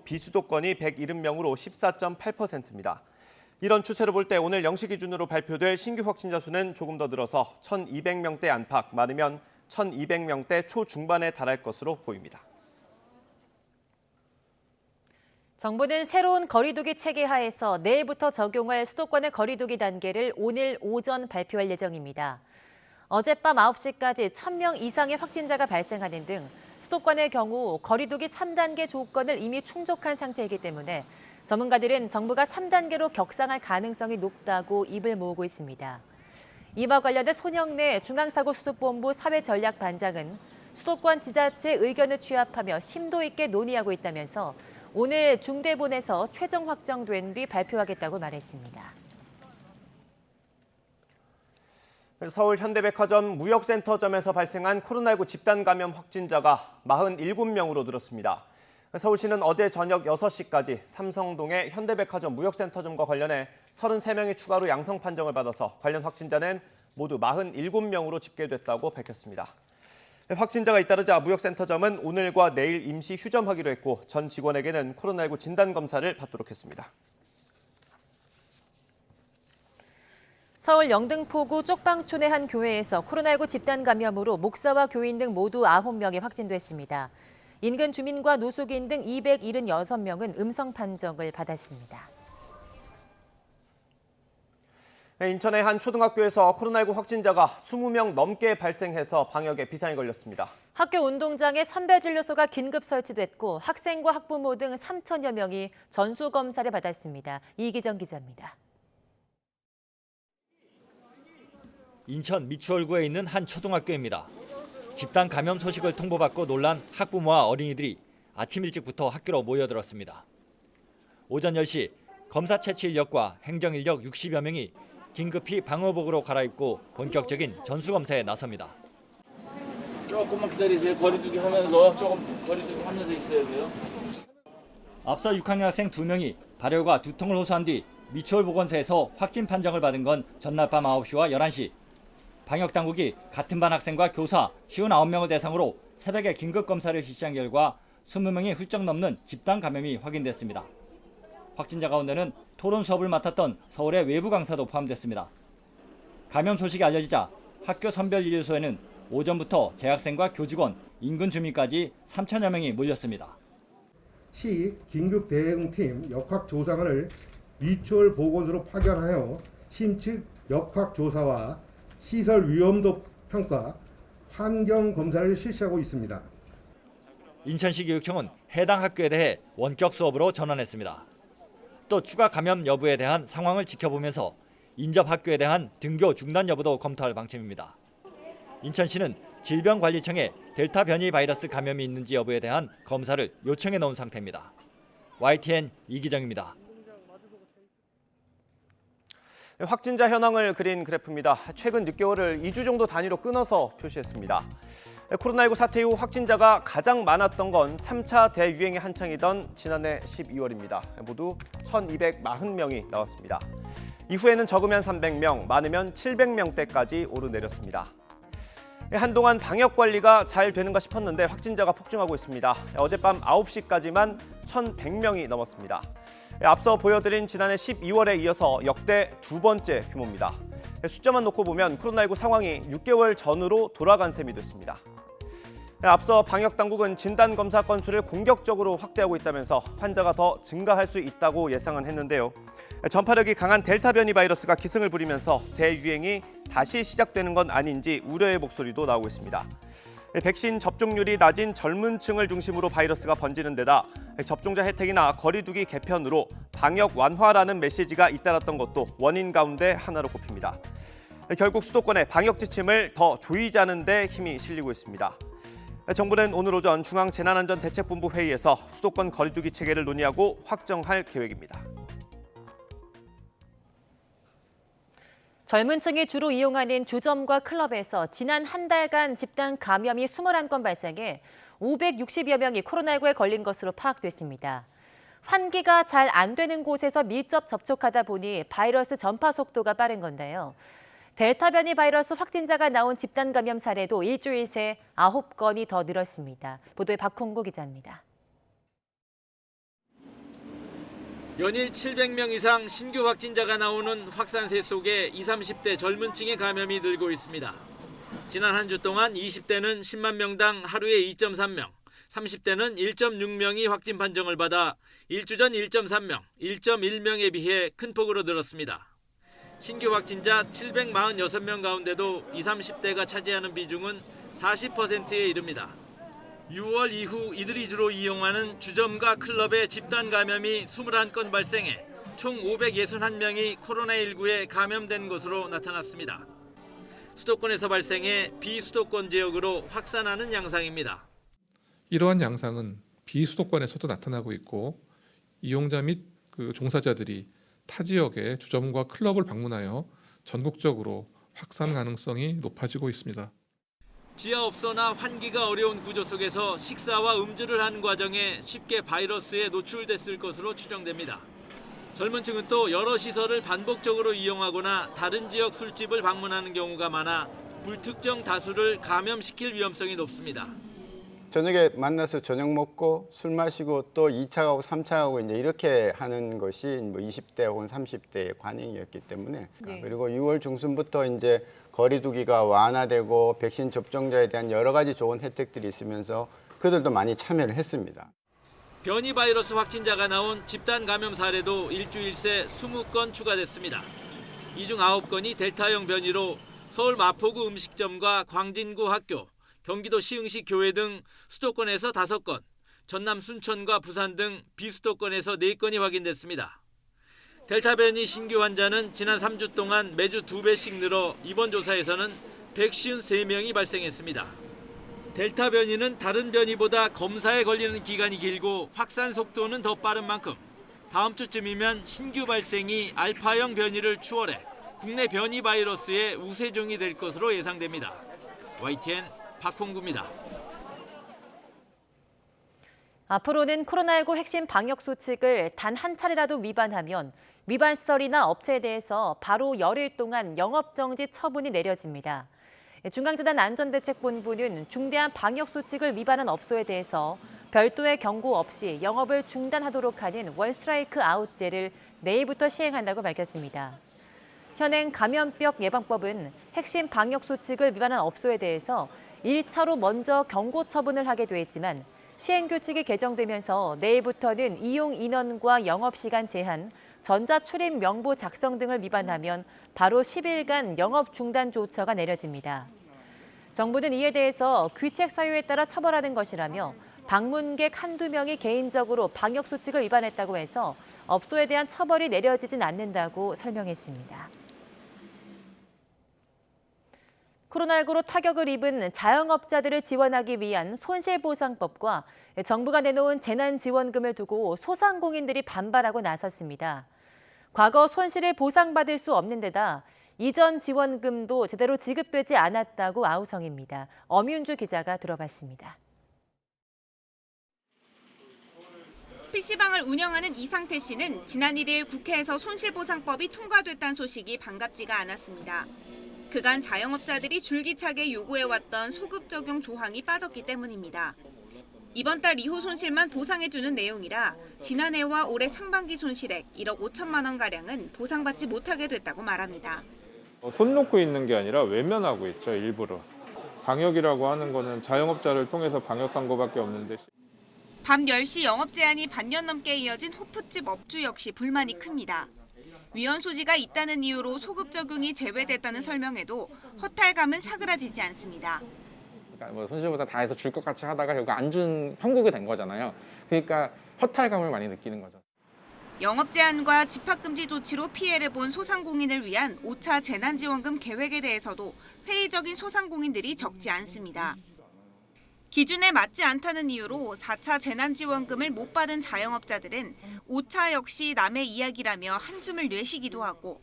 Speaker 1: 비수도권이 170명으로 14.8%입니다. 이런 추세로 볼 때 오늘 0시 기준으로 발표될 신규 확진자 수는 조금 더 늘어서 1,200명대 안팎, 많으면 1,200명대 초중반에 달할 것으로 보입니다.
Speaker 2: 정부는 새로운 거리두기 체계 하에서 내일부터 적용할 수도권의 거리두기 단계를 오늘 오전 발표할 예정입니다. 어젯밤 9시까지 1,000명 이상의 확진자가 발생하는 등 수도권의 경우 거리두기 3단계 조건을 이미 충족한 상태이기 때문에 전문가들은 정부가 3단계로 격상할 가능성이 높다고 입을 모으고 있습니다. 이와 관련해 손영래 중앙사고수습본부 사회전략반장은 수도권 지자체 의견을 취합하며 심도 있게 논의하고 있다면서 오늘 중대본에서 최종 확정된 뒤 발표하겠다고 말했습니다.
Speaker 1: 서울 현대백화점 무역센터점에서 발생한 코로나19 집단 감염 확진자가 47명으로 늘었습니다. 서울시는 어제 저녁 6시까지 삼성동의 현대백화점 무역센터점과 관련해 33명이 추가로 양성 판정을 받아서 관련 확진자는 모두 47명으로 집계됐다고 밝혔습니다. 확진자가 잇따르자 무역센터점은 오늘과 내일 임시 휴점하기로 했고 전 직원에게는 코로나19 진단검사를 받도록 했습니다.
Speaker 2: 서울 영등포구 쪽방촌의 한 교회에서 코로나19 집단 감염으로 목사와 교인 등 모두 9명이 확진됐습니다. 인근 주민과 노숙인 등 276명은 음성 판정을 받았습니다.
Speaker 1: 인천의 한 초등학교에서 코로나19 확진자가 20명 넘게 발생해서 방역에 비상이 걸렸습니다.
Speaker 2: 학교 운동장에 선별진료소가 긴급 설치됐고 학생과 학부모 등 3천여 명이 전수검사를 받았습니다. 이기정 기자입니다.
Speaker 3: 인천 미추홀구에 있는 한 초등학교입니다. 집단 감염 소식을 통보받고 놀란 학부모와 어린이들이 아침 일찍부터 학교로 모여들었습니다. 오전 10시 검사 채취 인력과 행정 인력 60여 명이 긴급히 방호복으로 갈아입고 본격적인 전수검사에 나섭니다.
Speaker 6: 조금만 기다리세요. 거리두기 하면서 조금 거리두기 하면서 있어야 돼요.
Speaker 3: 앞서 6학년 학생 2명이 발열과 두통을 호소한 뒤 미추홀 보건소에서 확진 판정을 받은 건 전날 밤 9시와 11시. 방역당국이 같은 반 학생과 교사 59명을 대상으로 새벽에 긴급검사를 실시한 결과 20명이 훌쩍 넘는 집단 감염이 확인됐습니다. 확진자 가운데는 토론 수업을 맡았던 서울의 외부 강사도 포함됐습니다. 감염 소식이 알려지자 학교 선별진료소에는 오전부터 재학생과 교직원, 인근 주민까지 3천여 명이 몰렸습니다.
Speaker 21: 시 긴급대응팀 역학조사관을 미추홀 보건소로 파견하여 심측 역학조사와 시설 위험도 평가, 환경검사를 실시하고 있습니다.
Speaker 3: 인천시 교육청은 해당 학교에 대해 원격 수업으로 전환했습니다. 또 추가 감염 여부에 대한 상황을 지켜보면서 인접 학교에 대한 등교 중단 여부도 검토할 방침입니다. 인천시는 질병관리청에 델타 변이 바이러스 감염이 있는지 여부에 대한 검사를 요청해 놓은 상태입니다. YTN 이기정입니다.
Speaker 1: 확진자 현황을 그린 그래프입니다. 최근 6개월을 2주 정도 단위로 끊어서 표시했습니다. 코로나19 사태 이후 확진자가 가장 많았던 건 3차 대유행이 한창이던 지난해 12월입니다. 모두 1,240명이 나왔습니다. 이후에는 적으면 300명, 많으면 700명대까지 오르내렸습니다. 한동안 방역 관리가 잘 되는가 싶었는데 확진자가 폭증하고 있습니다. 어젯밤 9시까지만 1,100명이 넘었습니다. 앞서 보여드린 지난해 12월에 이어서 역대 두 번째 규모입니다. 숫자만 놓고 보면 코로나19 상황이 6개월 전으로 돌아간 셈이 됐습니다. 앞서 방역당국은 진단검사 건수를 공격적으로 확대하고 있다면서 환자가 더 증가할 수 있다고 예상은 했는데요. 전파력이 강한 델타 변이 바이러스가 기승을 부리면서 대유행이 다시 시작되는 건 아닌지 우려의 목소리도 나오고 있습니다. 백신 접종률이 낮은 젊은 층을 중심으로 바이러스가 번지는 데다 접종자 혜택이나 거리 두기 개편으로 방역 완화라는 메시지가 잇따랐던 것도 원인 가운데 하나로 꼽힙니다. 결국 수도권의 방역 지침을 더 조이자는 데 힘이 실리고 있습니다. 정부는 오늘 오전 중앙재난안전대책본부 회의에서 수도권 거리 두기 체계를 논의하고 확정할 계획입니다.
Speaker 2: 젊은 층이 주로 이용하는 주점과 클럽에서 지난 한 달간 집단 감염이 21건 발생해 560여 명이 코로나19에 걸린 것으로 파악됐습니다. 환기가 잘 안 되는 곳에서 밀접 접촉하다 보니 바이러스 전파 속도가 빠른 건데요. 델타 변이 바이러스 확진자가 나온 집단 감염 사례도 일주일 새 9건이 더 늘었습니다. 보도에 박홍구 기자입니다.
Speaker 4: 연일 700명 이상 신규 확진자가 나오는 확산세 속에 20, 30대 젊은 층의 감염이 늘고 있습니다. 지난 한 주 동안 20대는 10만 명당 하루에 2.3명, 30대는 1.6명이 확진 판정을 받아 일주 전 1.3명, 1.1명에 비해 큰 폭으로 늘었습니다. 신규 확진자 746명 가운데도 20, 30대가 차지하는 비중은 40%에 이릅니다. 6월 이후 이들이 주로 이용하는 주점과 클럽의 집단 감염이 21건 발생해 총 561명이 코로나19에 감염된 것으로 나타났습니다. 수도권에서 발생해 비수도권 지역으로 확산하는 양상입니다.
Speaker 22: 이러한 양상은 비수도권에서도 나타나고 있고 이용자 및 종사자들이 타 지역의 주점과 클럽을 방문하여 전국적으로 확산 가능성이 높아지고 있습니다.
Speaker 4: 지하업소나 환기가 어려운 구조 속에서 식사와 음주를 하는 과정에 쉽게 바이러스에 노출됐을 것으로 추정됩니다. 젊은 층은 또 여러 시설을 반복적으로 이용하거나 다른 지역 술집을 방문하는 경우가 많아 불특정 다수를 감염시킬 위험성이 높습니다.
Speaker 23: 저녁에 만나서 저녁 먹고 술 마시고 또 2차 가고 3차 가고 이제 이렇게 하는 것이 뭐 20대 혹은 30대의 관행이었기 때문에
Speaker 2: 네.
Speaker 23: 그리고 6월 중순부터 이제 거리 두기가 완화되고 백신 접종자에 대한 여러 가지 좋은 혜택들이 있으면서 그들도 많이 참여를 했습니다.
Speaker 4: 변이 바이러스 확진자가 나온 집단 감염 사례도 일주일 새 20건 추가됐습니다. 이 중 9건이 델타형 변이로 서울 마포구 음식점과 광진구 학교, 경기도 시흥시 교회 등 수도권에서 5건, 전남 순천과 부산 등 비수도권에서 4건이 확인됐습니다. 델타 변이 신규 환자는 지난 3주 동안 매주 2배씩 늘어 이번 조사에서는 153명이 발생했습니다. 델타 변이는 다른 변이보다 검사에 걸리는 기간이 길고 확산 속도는 더 빠른 만큼 다음 주쯤이면 신규 발생이 알파형 변이를 추월해 국내 변이 바이러스의 우세종이 될 것으로 예상됩니다. YTN 박홍구입니다.
Speaker 2: 앞으로는 코로나19 핵심 방역 수칙을 단 한 차례라도 위반하면 위반 시설이나 업체에 대해서 바로 열흘 동안 영업정지 처분이 내려집니다. 중앙재난안전대책본부는 중대한 방역 수칙을 위반한 업소에 대해서 별도의 경고 없이 영업을 중단하도록 하는 원스트라이크 아웃제를 내일부터 시행한다고 밝혔습니다. 현행 감염병 예방법은 핵심 방역 수칙을 위반한 업소에 대해서 1차로 먼저 경고 처분을 하게 돼 있지만 시행규칙이 개정되면서 내일부터는 이용 인원과 영업시간 제한, 전자출입 명부 작성 등을 위반하면 바로 10일간 영업 중단 조처가 내려집니다. 정부는 이에 대해서 귀책 사유에 따라 처벌하는 것이라며 방문객 한두 명이 개인적으로 방역 수칙을 위반했다고 해서 업소에 대한 처벌이 내려지진 않는다고 설명했습니다. 코로나19로 타격을 입은 자영업자들을 지원하기 위한 손실보상법과 정부가 내놓은 재난지원금을 두고 소상공인들이 반발하고 나섰습니다. 과거 손실을 보상받을 수 없는 데다 이전 지원금도 제대로 지급되지 않았다고 아우성입니다. 엄윤주 기자가 들어봤습니다.
Speaker 7: PC방을 운영하는 이상태 씨는 지난 1일 국회에서 손실보상법이 통과됐다는 소식이 반갑지가 않았습니다. 그간 자영업자들이 줄기차게 요구해왔던 소급 적용 조항이 빠졌기 때문입니다. 이번 달 이후 손실만 보상해주는 내용이라 지난해와 올해 상반기 손실액 1억 5천만 원가량은 보상받지 못하게 됐다고 말합니다.
Speaker 8: 손 놓고 있는 게 아니라 외면하고 있죠, 일부러. 방역이라고 하는 거는 자영업자를 통해서 방역한 거밖에 없는데.
Speaker 7: 밤 10시 영업 제한이 반년 넘게 이어진 호프집 업주 역시 불만이 큽니다. 위헌 소지가 있다는 이유로 소급 적용이 제외됐다는 설명에도 허탈감은 사그라지지 않습니다.
Speaker 9: 그러니까 뭐 손실보상 다 해서 줄 것 같이 하다가 결국 안 준 형국이 된 거잖아요. 그러니까 허탈감을 많이 느끼는 거죠.
Speaker 7: 영업 제한과 집합 금지 조치로 피해를 본 소상공인을 위한 5차 재난지원금 계획에 대해서도 회의적인 소상공인들이 적지 않습니다. 기준에 맞지 않다는 이유로 4차 재난지원금을 못 받은 자영업자들은 5차 역시 남의 이야기라며 한숨을 내쉬기도 하고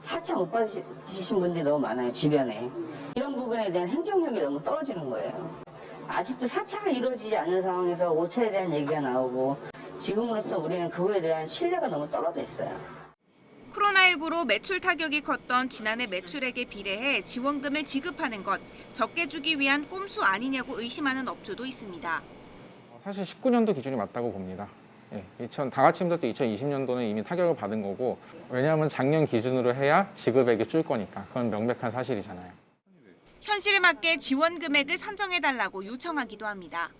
Speaker 17: 4차 못 받으신 분들이 너무 많아요, 주변에. 이런 부분에 대한 행정력이 너무 떨어지는 거예요. 아직도 4차가 이루어지지 않는 상황에서 5차에 대한 얘기가 나오고 지금으로서 우리는 그거에 대한 신뢰가 너무 떨어져 있어요.
Speaker 7: 코로나19로 매출 타격이 컸던 지난해 매출액에 비례해 지원금을 지급하는 것, 적게 주기 위한 꼼수 아니냐고 의심하는 업주도 있습니다.
Speaker 9: 사실 19년도 기준이 맞다고 봅니다. 다 같이 힘들 때 2020년도는 이미 타격을 받은 거고, 왜냐하면 작년 기준으로 해야 지급액이 줄 거니까. 그건 명백한 사실이잖아요.
Speaker 7: 현실에 맞게 지원 금액을 산정해달라고 요청하기도 합니다.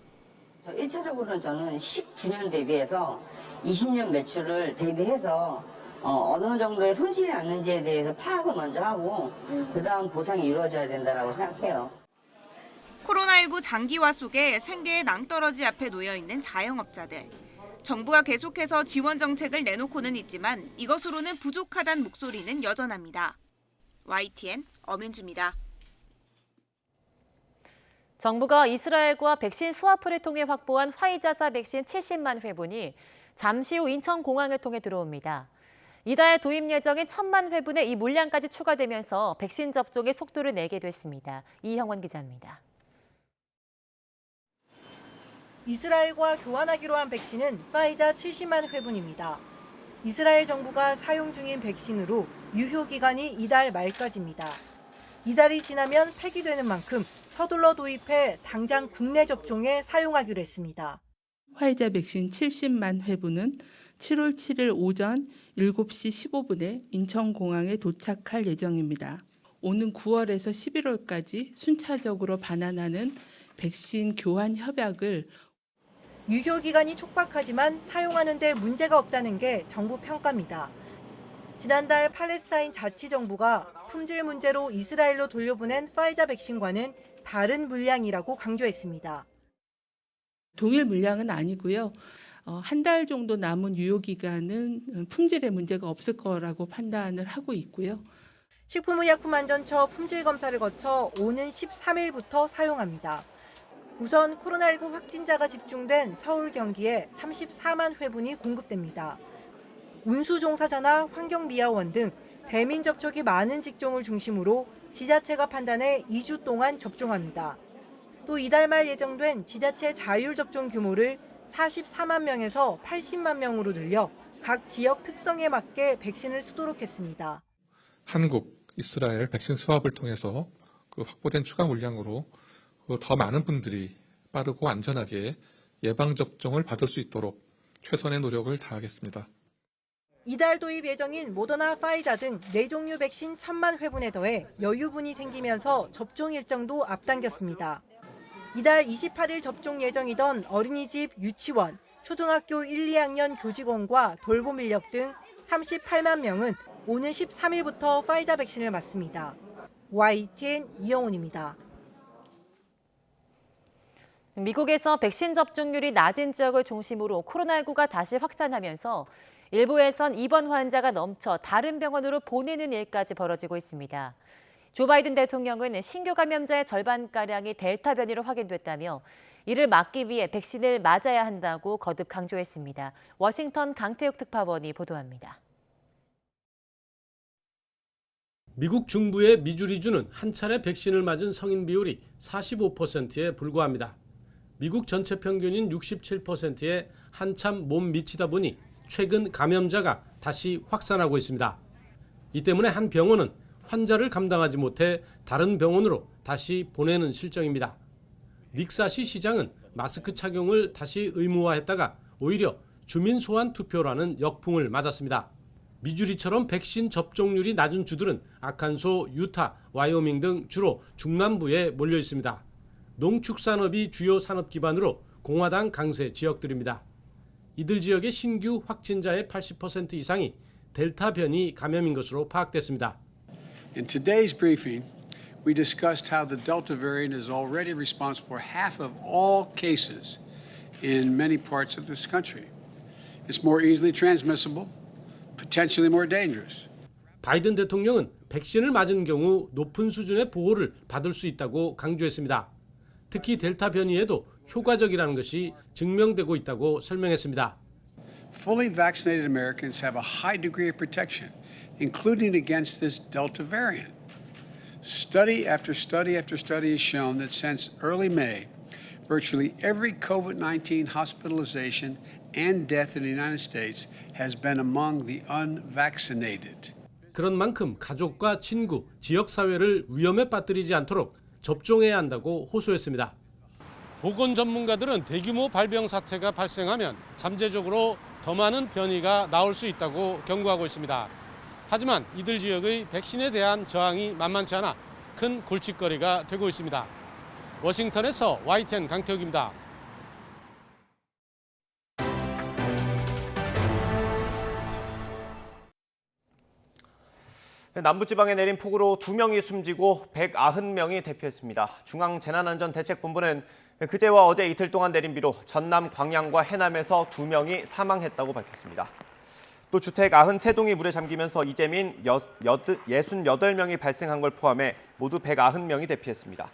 Speaker 17: 1차적으로는 저는 19년 대비해서 20년 매출을 대비해서 어느 정도의 손실이 났는지에 대해서 파악을 먼저 하고 그다음 보상이 이루어져야 된다고 생각해요.
Speaker 7: 코로나19 장기화 속에 생계의 낭떠러지 앞에 놓여 있는 자영업자들. 정부가 계속해서 지원 정책을 내놓고는 있지만 이것으로는 부족하다는 목소리는 여전합니다. YTN 엄윤주입니다.
Speaker 2: 정부가 이스라엘과 백신 스와프를 통해 확보한 화이자사 백신 70만 회분이 잠시 후 인천공항을 통해 들어옵니다. 이달 도입 예정인 1,000만 회분의 이 물량까지 추가되면서 백신 접종의 속도를 내게 됐습니다. 이형원 기자입니다.
Speaker 24: 이스라엘과 교환하기로 한 백신은 화이자 70만 회분입니다. 이스라엘 정부가 사용 중인 백신으로 유효 기간이 이달 말까지입니다. 이달이 지나면 폐기되는 만큼 서둘러 도입해 당장 국내 접종에 사용하기로 했습니다.
Speaker 25: 화이자 백신 70만 회분은 7월 7일 오전 7시 15분에 인천공항에 도착할 예정입니다. 오는 9월에서 11월까지 순차적으로 반환하는 백신 교환 협약을
Speaker 24: 유효 기간이 촉박하지만 사용하는 데 문제가 없다는 게 정부 평가입니다. 지난달 팔레스타인 자치정부가 품질 문제로 이스라엘로 돌려보낸 화이자 백신과는 다른 물량이라고 강조했습니다.
Speaker 25: 동일 물량은 아니고요. 한 달 정도 남은 유효 기간은 품질에 문제가 없을 거라고 판단을 하고 있고요.
Speaker 24: 식품의약품안전처 품질 검사를 거쳐 오는 13일부터 사용합니다. 우선 코로나19 확진자가 집중된 서울 경기에 34만 회분이 공급됩니다. 운수 종사자나 환경미화원 등 대민 접촉이 많은 직종을 중심으로 지자체가 판단해 2주 동안 접종합니다. 또 이달 말 예정된 지자체 자율 접종 규모를 44만 명에서 80만 명으로 늘려 각 지역 특성에 맞게 백신을 쏘도록 했습니다.
Speaker 22: 한국, 이스라엘 백신 수합을 통해서 그 확보된 추가 물량으로 더 많은 분들이 빠르고 안전하게 예방접종을 받을 수 있도록 최선의 노력을 다하겠습니다.
Speaker 24: 이달 도입 예정인 모더나, 파이자 등 4종류 백신 1,000만 회분에 더해 여유분이 생기면서 접종 일정도 앞당겼습니다. 이달 28일 접종 예정이던 어린이집, 유치원, 초등학교 1, 2학년 교직원과 돌봄 인력 등 38만 명은 오는 13일부터 파이자 백신을 맞습니다. YTN 이영훈입니다.
Speaker 2: 미국에서 백신 접종률이 낮은 지역을 중심으로 코로나19가 다시 확산하면서 일부에선 입원 환자가 넘쳐 다른 병원으로 보내는 일까지 벌어지고 있습니다. 조 바이든 대통령은 신규 감염자의 절반가량이 델타 변이로 확인됐다며 이를 막기 위해 백신을 맞아야 한다고 거듭 강조했습니다. 워싱턴 강태욱 특파원이 보도합니다.
Speaker 10: 미국 중부의 미주리주는 한 차례 백신을 맞은 성인 비율이 45%에 불과합니다. 미국 전체 평균인 67%에 한참 못 미치다 보니 최근 감염자가 다시 확산하고 있습니다. 이 때문에 한 병원은 환자를 감당하지 못해 다른 병원으로 다시 보내는 실정입니다. 닉사시 시장은 마스크 착용을 다시 의무화했다가 오히려 주민 소환 투표라는 역풍을 맞았습니다. 미주리처럼 백신 접종률이 낮은 주들은 아칸소, 유타, 와이오밍 등 주로 중남부에 몰려 있습니다. 농축산업이 주요 산업 기반으로 공화당 강세 지역들입니다. 이들 지역의 신규 확진자의 80% 이상이 델타 변이 감염인 것으로 파악됐습니다.
Speaker 11: In today's briefing, we discussed how the Delta variant is already responsible for half of all cases in many parts of this country. It's more easily transmissible, potentially more dangerous.
Speaker 10: 바이든 대통령은 백신을 맞은 경우 높은 수준의 보호를 받을 수 있다고 강조했습니다. 특히 델타 변이에도 효과적이라는 것이 증명되고 있다고 설명했습니다.
Speaker 11: Fully vaccinated Americans have a high degree of protection, including against this Delta variant. Study after study after study has shown that since early May, virtually every COVID-19 hospitalization and death in the United States has been among the unvaccinated.
Speaker 10: 그런 만큼 가족과 친구, 지역사회를 위험에 빠뜨리지 않도록 접종해야 한다고 호소했습니다. 보건 전문가들은 대규모 발병 사태가 발생하면 잠재적으로 더 많은 변이가 나올 수 있다고 경고하고 있습니다. 하지만 이들 지역의 백신에 대한 저항이 만만치 않아 큰 골칫거리가 되고 있습니다. 워싱턴에서 YTN 강태욱입니다.
Speaker 1: 남부지방에 내린 폭우로 2명이 숨지고 190명이 대피했습니다. 중앙재난안전대책본부는 그제와 어제 이틀 동안 내린 비로 전남 광양과 해남에서 2명이 사망했다고 밝혔습니다. 또 주택 93동이 물에 잠기면서 이재민 68명이 발생한 걸 포함해 모두 190명이 대피했습니다.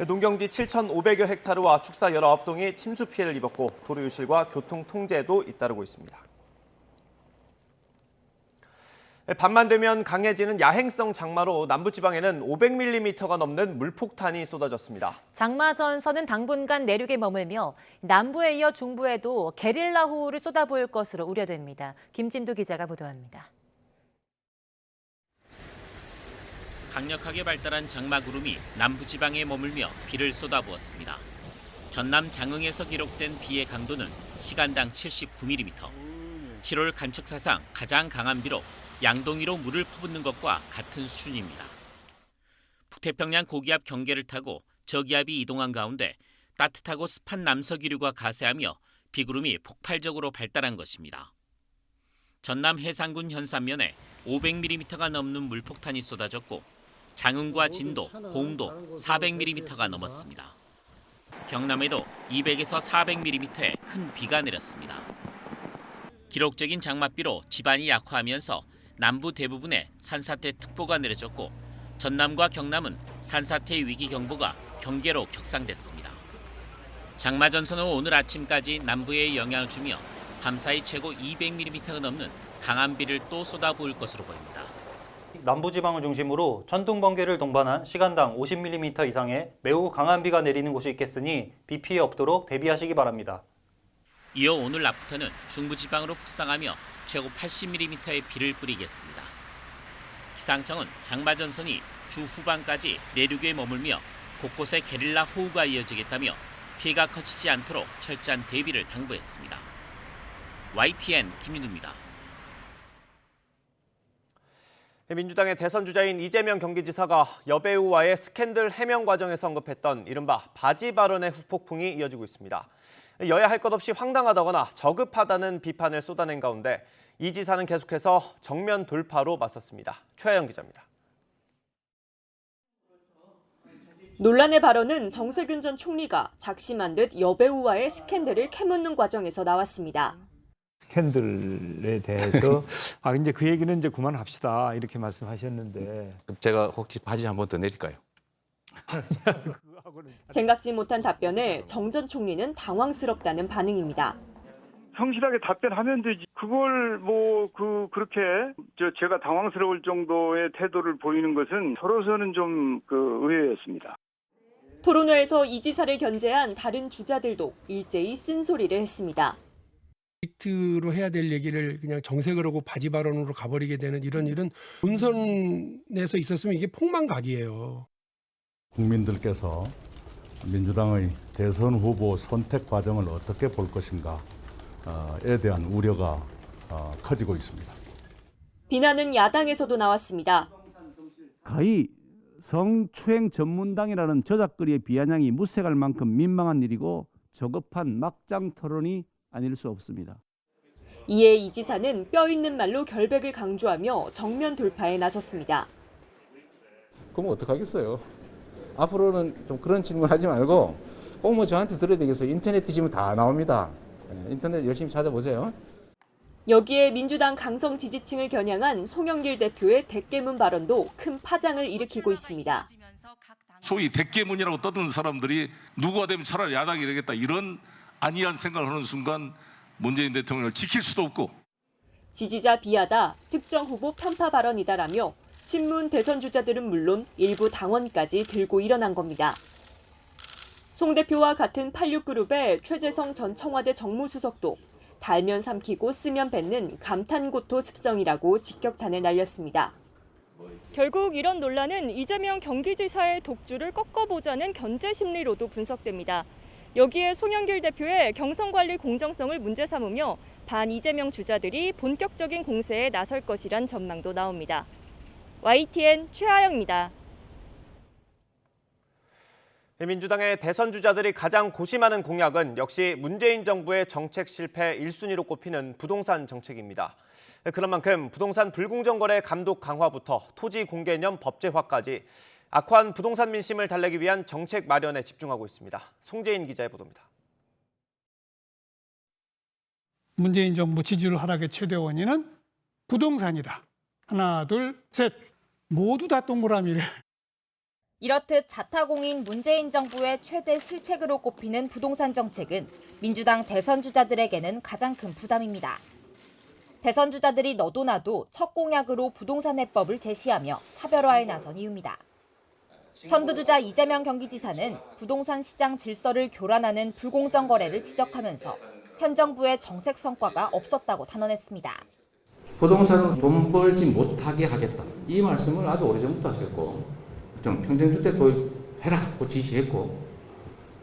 Speaker 1: 농경지 7,500여 헥타르와 축사 19동이 침수 피해를 입었고 도로 유실과 교통 통제도 잇따르고 있습니다. 밤만 되면 강해지는 야행성 장마로 남부지방에는 500mm가 넘는 물폭탄이 쏟아졌습니다.
Speaker 2: 장마 전선은 당분간 내륙에 머물며 남부에 이어 중부에도 게릴라 호우를 쏟아부을 것으로 우려됩니다. 김진두 기자가 보도합니다.
Speaker 12: 강력하게 발달한 장마 구름이 남부지방에 머물며 비를 쏟아부었습니다. 전남 장흥에서 기록된 비의 강도는 시간당 79mm, 7월 관측사상 가장 강한 비로 양동이로 물을 퍼붓는 것과 같은 수준입니다. 북태평양 고기압 경계를 타고 저기압이 이동한 가운데 따뜻하고 습한 남서기류가 가세하며 비구름이 폭발적으로 발달한 것입니다. 전남 해상군 현산면에 500mm가 넘는 물폭탄이 쏟아졌고 장흥과 진도, 공도 400mm가 넘었습니다. 경남에도 200에서 400mm의 큰 비가 내렸습니다. 기록적인 장맛비로 지반이 약화하면서 남부 대부분에 산사태 특보가 내려졌고 전남과 경남은 산사태 위기 경보가 경계로 격상됐습니다. 장마 전선은 오늘 아침까지 남부에 영향을 주며 밤사이 최고 200mm가 넘는 강한 비를 또 쏟아부을 것으로 보입니다.
Speaker 13: 남부지방을 중심으로 천둥 번개를 동반한 시간당 50mm 이상의 매우 강한 비가 내리는 곳이 있겠으니 비 피해 없도록 대비하시기 바랍니다.
Speaker 12: 이어 오늘 낮부터는 중부지방으로 북상하며 최고 80mm의 비를 뿌리겠습니다. 기상청은 장마 전선이 주 후반까지 내륙에 머물며 곳곳에 게릴라 호우가 이어지겠다며 피해가 커지지 않도록 철저한 대비를 당부했습니다. YTN 김윤우입니다.
Speaker 1: 민주당의 대선 주자인 이재명 경기지사가 여배우와의 스캔들 해명 과정에서 언급했던 이른바 바지 발언의 후폭풍이 이어지고 있습니다. 여야 할 것 없이 황당하다거나 저급하다는 비판을 쏟아낸 가운데 이 지사는 계속해서 정면 돌파로 맞섰습니다. 최하영 기자입니다.
Speaker 14: 논란의 발언은 정세균 전 총리가 작심한 듯 여배우와의 스캔들을 캐묻는 과정에서 나왔습니다.
Speaker 5: 스캔들에 대해서 이제 그 얘기는 이제 그만합시다 이렇게 말씀하셨는데
Speaker 16: 제가 혹시 바지 한 번 더 내릴까요?
Speaker 14: 생각지 못한 답변에 정 전 총리는 당황스럽다는 반응입니다.
Speaker 18: 성실하게 답변하면 되지. 그걸 그렇게 제가 당황스러울 정도의 태도를 보이는 것은 서로서는 좀 의외였습니다.
Speaker 14: 토론회에서 이 지사를 견제한 다른 주자들도 일제히 쓴소리를 했습니다.
Speaker 19: 빅트로 해야 될 얘기를 그냥 정색을 하고 바지 발언으로 가버리게 되는 이런 일은 본선에서 있었으면 이게 폭망각이에요.
Speaker 20: 국민들께서 민주당의 대선 후보 선택 과정을 어떻게 볼 것인가에 대한 우려가 커지고 있습니다.
Speaker 14: 비난은 야당에서도 나왔습니다.
Speaker 26: 가히 성추행 전문당이라는 저작거리의 비아냥이 무색할 만큼 민망한 일이고 저급한 막장 토론이 아닐 수 없습니다.
Speaker 14: 이에 이 지사는 뼈 있는 말로 결백을 강조하며 정면 돌파에 나섰습니다.
Speaker 27: 그럼 어떡하겠어요? 앞으로는 좀 그런 질문 하지 말고 꼭 저한테 들어야 되겠어요. 인터넷 뒤지면 다 나옵니다. 인터넷 열심히 찾아보세요.
Speaker 14: 여기에 민주당 강성 지지층을 겨냥한 송영길 대표의 대깨문 발언도 큰 파장을 일으키고 있습니다.
Speaker 28: 소위 대깨문이라고 떠드는 사람들이 누구가 되면 차라리 야당이 되겠다 이런 안이한 생각을 하는 순간 문재인 대통령을 지킬 수도 없고
Speaker 14: 지지자 비하다, 특정 후보 편파 발언이다라며 친문 대선 주자들은 물론 일부 당원까지 들고 일어난 겁니다. 송 대표와 같은 86그룹의 최재성 전 청와대 정무수석도 달면 삼키고 쓰면 뱉는 감탄고토 습성이라고 직격탄을 날렸습니다. 결국 이런 논란은 이재명 경기지사의 독주를 꺾어보자는 견제 심리로도 분석됩니다. 여기에 송영길 대표의 경선관리 공정성을 문제 삼으며 반 이재명 주자들이 본격적인 공세에 나설 것이란 전망도 나옵니다. YTN 최하영입니다.
Speaker 1: 민주당의 대선 주자들이 가장 고심하는 공약은 역시 문재인 정부의 정책 실패 1순위로 꼽히는 부동산 정책입니다. 그런 만큼 부동산 불공정 거래 감독 강화부터 토지 공개념 법제화까지 악화한 부동산 민심을 달래기 위한 정책 마련에 집중하고 있습니다. 송재인 기자의 보도입니다.
Speaker 29: 문재인 정부 지지율 하락의 최대 원인은 부동산이다. 하나, 둘, 셋. 모두 다 동그라미를.
Speaker 30: 이렇듯 자타공인 문재인 정부의 최대 실책으로 꼽히는 부동산 정책은 민주당 대선 주자들에게는 가장 큰 부담입니다. 대선 주자들이 너도 나도 첫 공약으로 부동산 해법을 제시하며 차별화에 나선 이유입니다. 선두주자 이재명 경기지사는 부동산 시장 질서를 교란하는 불공정 거래를 지적하면서 현 정부의 정책 성과가 없었다고 탄원했습니다.
Speaker 27: 부동산은 돈 벌지 못하게 하겠다. 이 말씀을 아주 오래전부터 하셨고 좀 평생주택 도입해라고 지시했고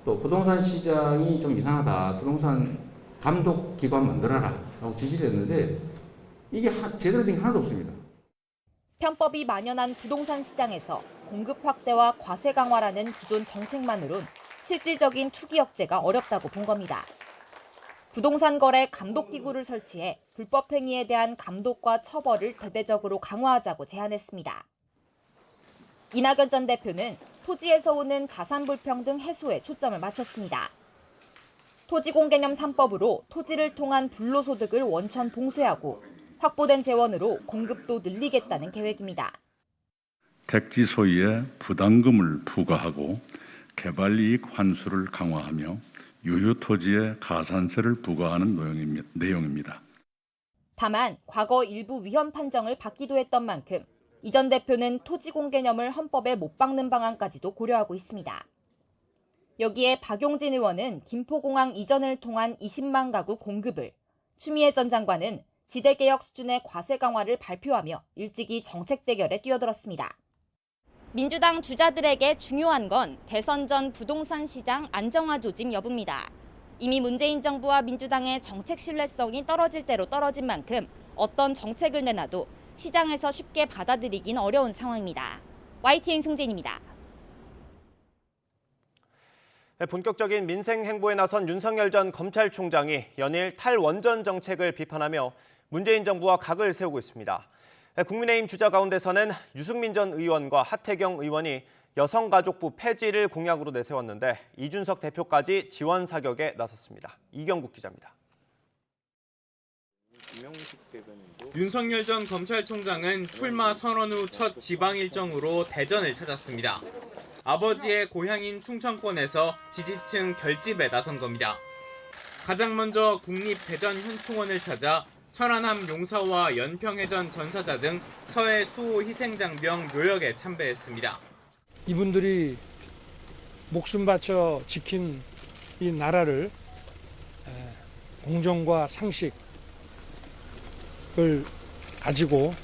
Speaker 27: 또 부동산 시장이 좀 이상하다. 부동산 감독기관 만들어라 라고 지시를 했는데 이게 제대로 된 게 하나도 없습니다.
Speaker 30: 편법이 만연한 부동산 시장에서 공급 확대와 과세 강화라는 기존 정책만으론 실질적인 투기 억제가 어렵다고 본 겁니다. 부동산 거래 감독기구를 설치해 불법 행위에 대한 감독과 처벌을 대대적으로 강화하자고 제안했습니다. 이낙연 전 대표는 토지에서 오는 자산 불평등 해소에 초점을 맞췄습니다. 토지공개념 3법으로 토지를 통한 불로소득을 원천 봉쇄하고 확보된 재원으로 공급도 늘리겠다는 계획입니다.
Speaker 20: 택지 소유에 부담금을 부과하고 개발이익 환수를 강화하며 유휴 토지에 가산세를 부과하는 내용입니다.
Speaker 30: 다만 과거 일부 위헌 판정을 받기도 했던 만큼 이 전 대표는 토지공 개념을 헌법에 못 박는 방안까지도 고려하고 있습니다. 여기에 박용진 의원은 김포공항 이전을 통한 20만 가구 공급을, 추미애 전 장관은 지대개혁 수준의 과세 강화를 발표하며 일찍이 정책 대결에 뛰어들었습니다. 민주당 주자들에게 중요한 건 대선 전 부동산 시장 안정화 조짐 여부입니다. 이미 문재인 정부와 민주당의 정책 신뢰성이 떨어질 대로 떨어진 만큼 어떤 정책을 내놔도 시장에서 쉽게 받아들이긴 어려운 상황입니다. YTN 송재인입니다.
Speaker 1: 본격적인 민생 행보에 나선 윤석열 전 검찰총장이 연일 탈원전 정책을 비판하며 문재인 정부와 각을 세우고 있습니다. 국민의힘 주자 가운데서는 유승민 전 의원과 하태경 의원이 여성가족부 폐지를 공약으로 내세웠는데 이준석 대표까지 지원 사격에 나섰습니다. 이경국 기자입니다.
Speaker 3: 윤석열 전 검찰총장은 출마 선언 후 첫 지방 일정으로 대전을 찾았습니다. 아버지의 고향인 충청권에서 지지층 결집에 나선 겁니다. 가장 먼저 국립대전 현충원을 찾아 천안함 용사와 연평해전 전사자 등 서해 수호 희생장병 묘역에 참배했습니다.
Speaker 19: 이분들이 목숨 바쳐 지킨 이 나라를 공정과 상식을 가지고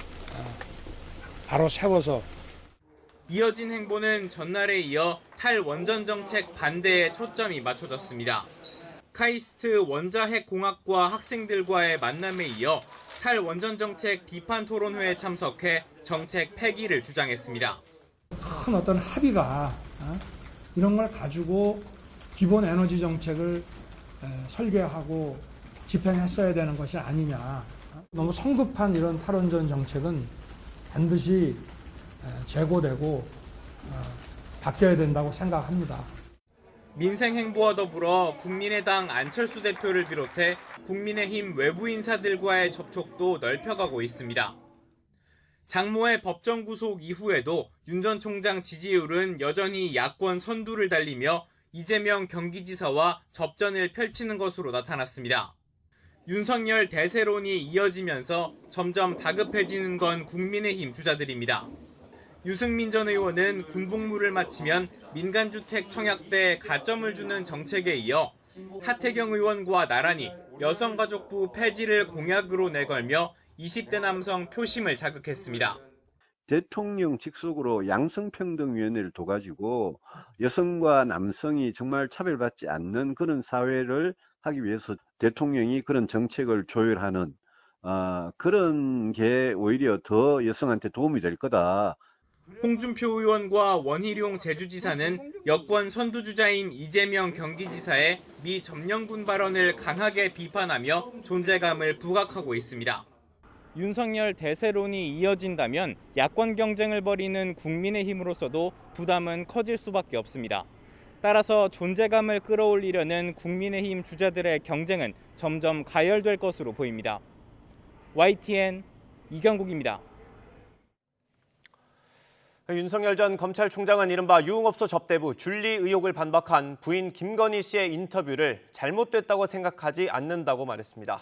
Speaker 19: 바로 세워서
Speaker 3: 이어진 행보는 전날에 이어 탈원전 정책 반대에 초점이 맞춰졌습니다. 카이스트 원자핵공학과 학생들과의 만남에 이어 탈원전 정책 비판 토론회에 참석해 정책 폐기를 주장했습니다.
Speaker 19: 큰 어떤 합의가 이런 걸 가지고 기본 에너지 정책을 설계하고 집행했어야 되는 것이 아니냐. 너무 성급한 이런 탈원전 정책은 반드시 재고되고 바뀌어야 된다고 생각합니다.
Speaker 3: 민생 행보와 더불어 국민의당 안철수 대표를 비롯해 국민의힘 외부 인사들과의 접촉도 넓혀가고 있습니다. 장모의 법정 구속 이후에도 윤 전 총장 지지율은 여전히 야권 선두를 달리며 이재명 경기지사와 접전을 펼치는 것으로 나타났습니다. 윤석열 대세론이 이어지면서 점점 다급해지는 건 국민의힘 주자들입니다. 유승민 전 의원은 군복무를 마치면 민간주택 청약대에 가점을 주는 정책에 이어 하태경 의원과 나란히 여성가족부 폐지를 공약으로 내걸며 20대 남성 표심을 자극했습니다.
Speaker 4: 대통령 직속으로 양성평등위원회를 둬가지고 여성과 남성이 정말 차별받지 않는 그런 사회를 하기 위해서 대통령이 그런 정책을 조율하는 그런 게 오히려 더 여성한테 도움이 될 거다.
Speaker 3: 홍준표 의원과 원희룡 제주지사는 여권 선두주자인 이재명 경기지사의 미 점령군 발언을 강하게 비판하며 존재감을 부각하고 있습니다. 윤석열 대세론이 이어진다면 야권 경쟁을 벌이는 국민의힘으로서도 부담은 커질 수밖에 없습니다. 따라서 존재감을 끌어올리려는 국민의힘 주자들의 경쟁은 점점 가열될 것으로 보입니다. YTN 이경국입니다.
Speaker 1: 윤석열 전 검찰총장은 이른바 유흥업소 접대부 줄리 의혹을 반박한 부인 김건희 씨의 인터뷰를 잘못됐다고 생각하지 않는다고 말했습니다.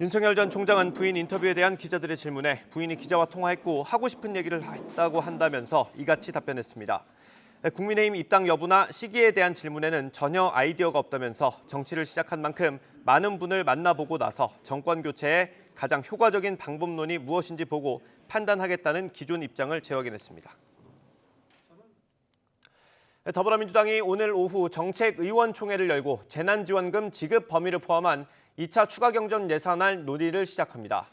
Speaker 1: 윤석열 전 총장은 부인 인터뷰에 대한 기자들의 질문에 부인이 기자와 통화했고 하고 싶은 얘기를 했다고 한다면서 이같이 답변했습니다. 국민의힘 입당 여부나 시기에 대한 질문에는 전혀 아이디어가 없다면서 정치를 시작한 만큼 많은 분을 만나보고 나서 정권 교체에 가장 효과적인 방법론이 무엇인지 보고 판단하겠다는 기존 입장을 재확인했습니다. 더불어민주당이 오늘 오후 정책의원총회를 열고 재난지원금 지급 범위를 포함한 2차 추가 경정 예산안 논의를 시작합니다.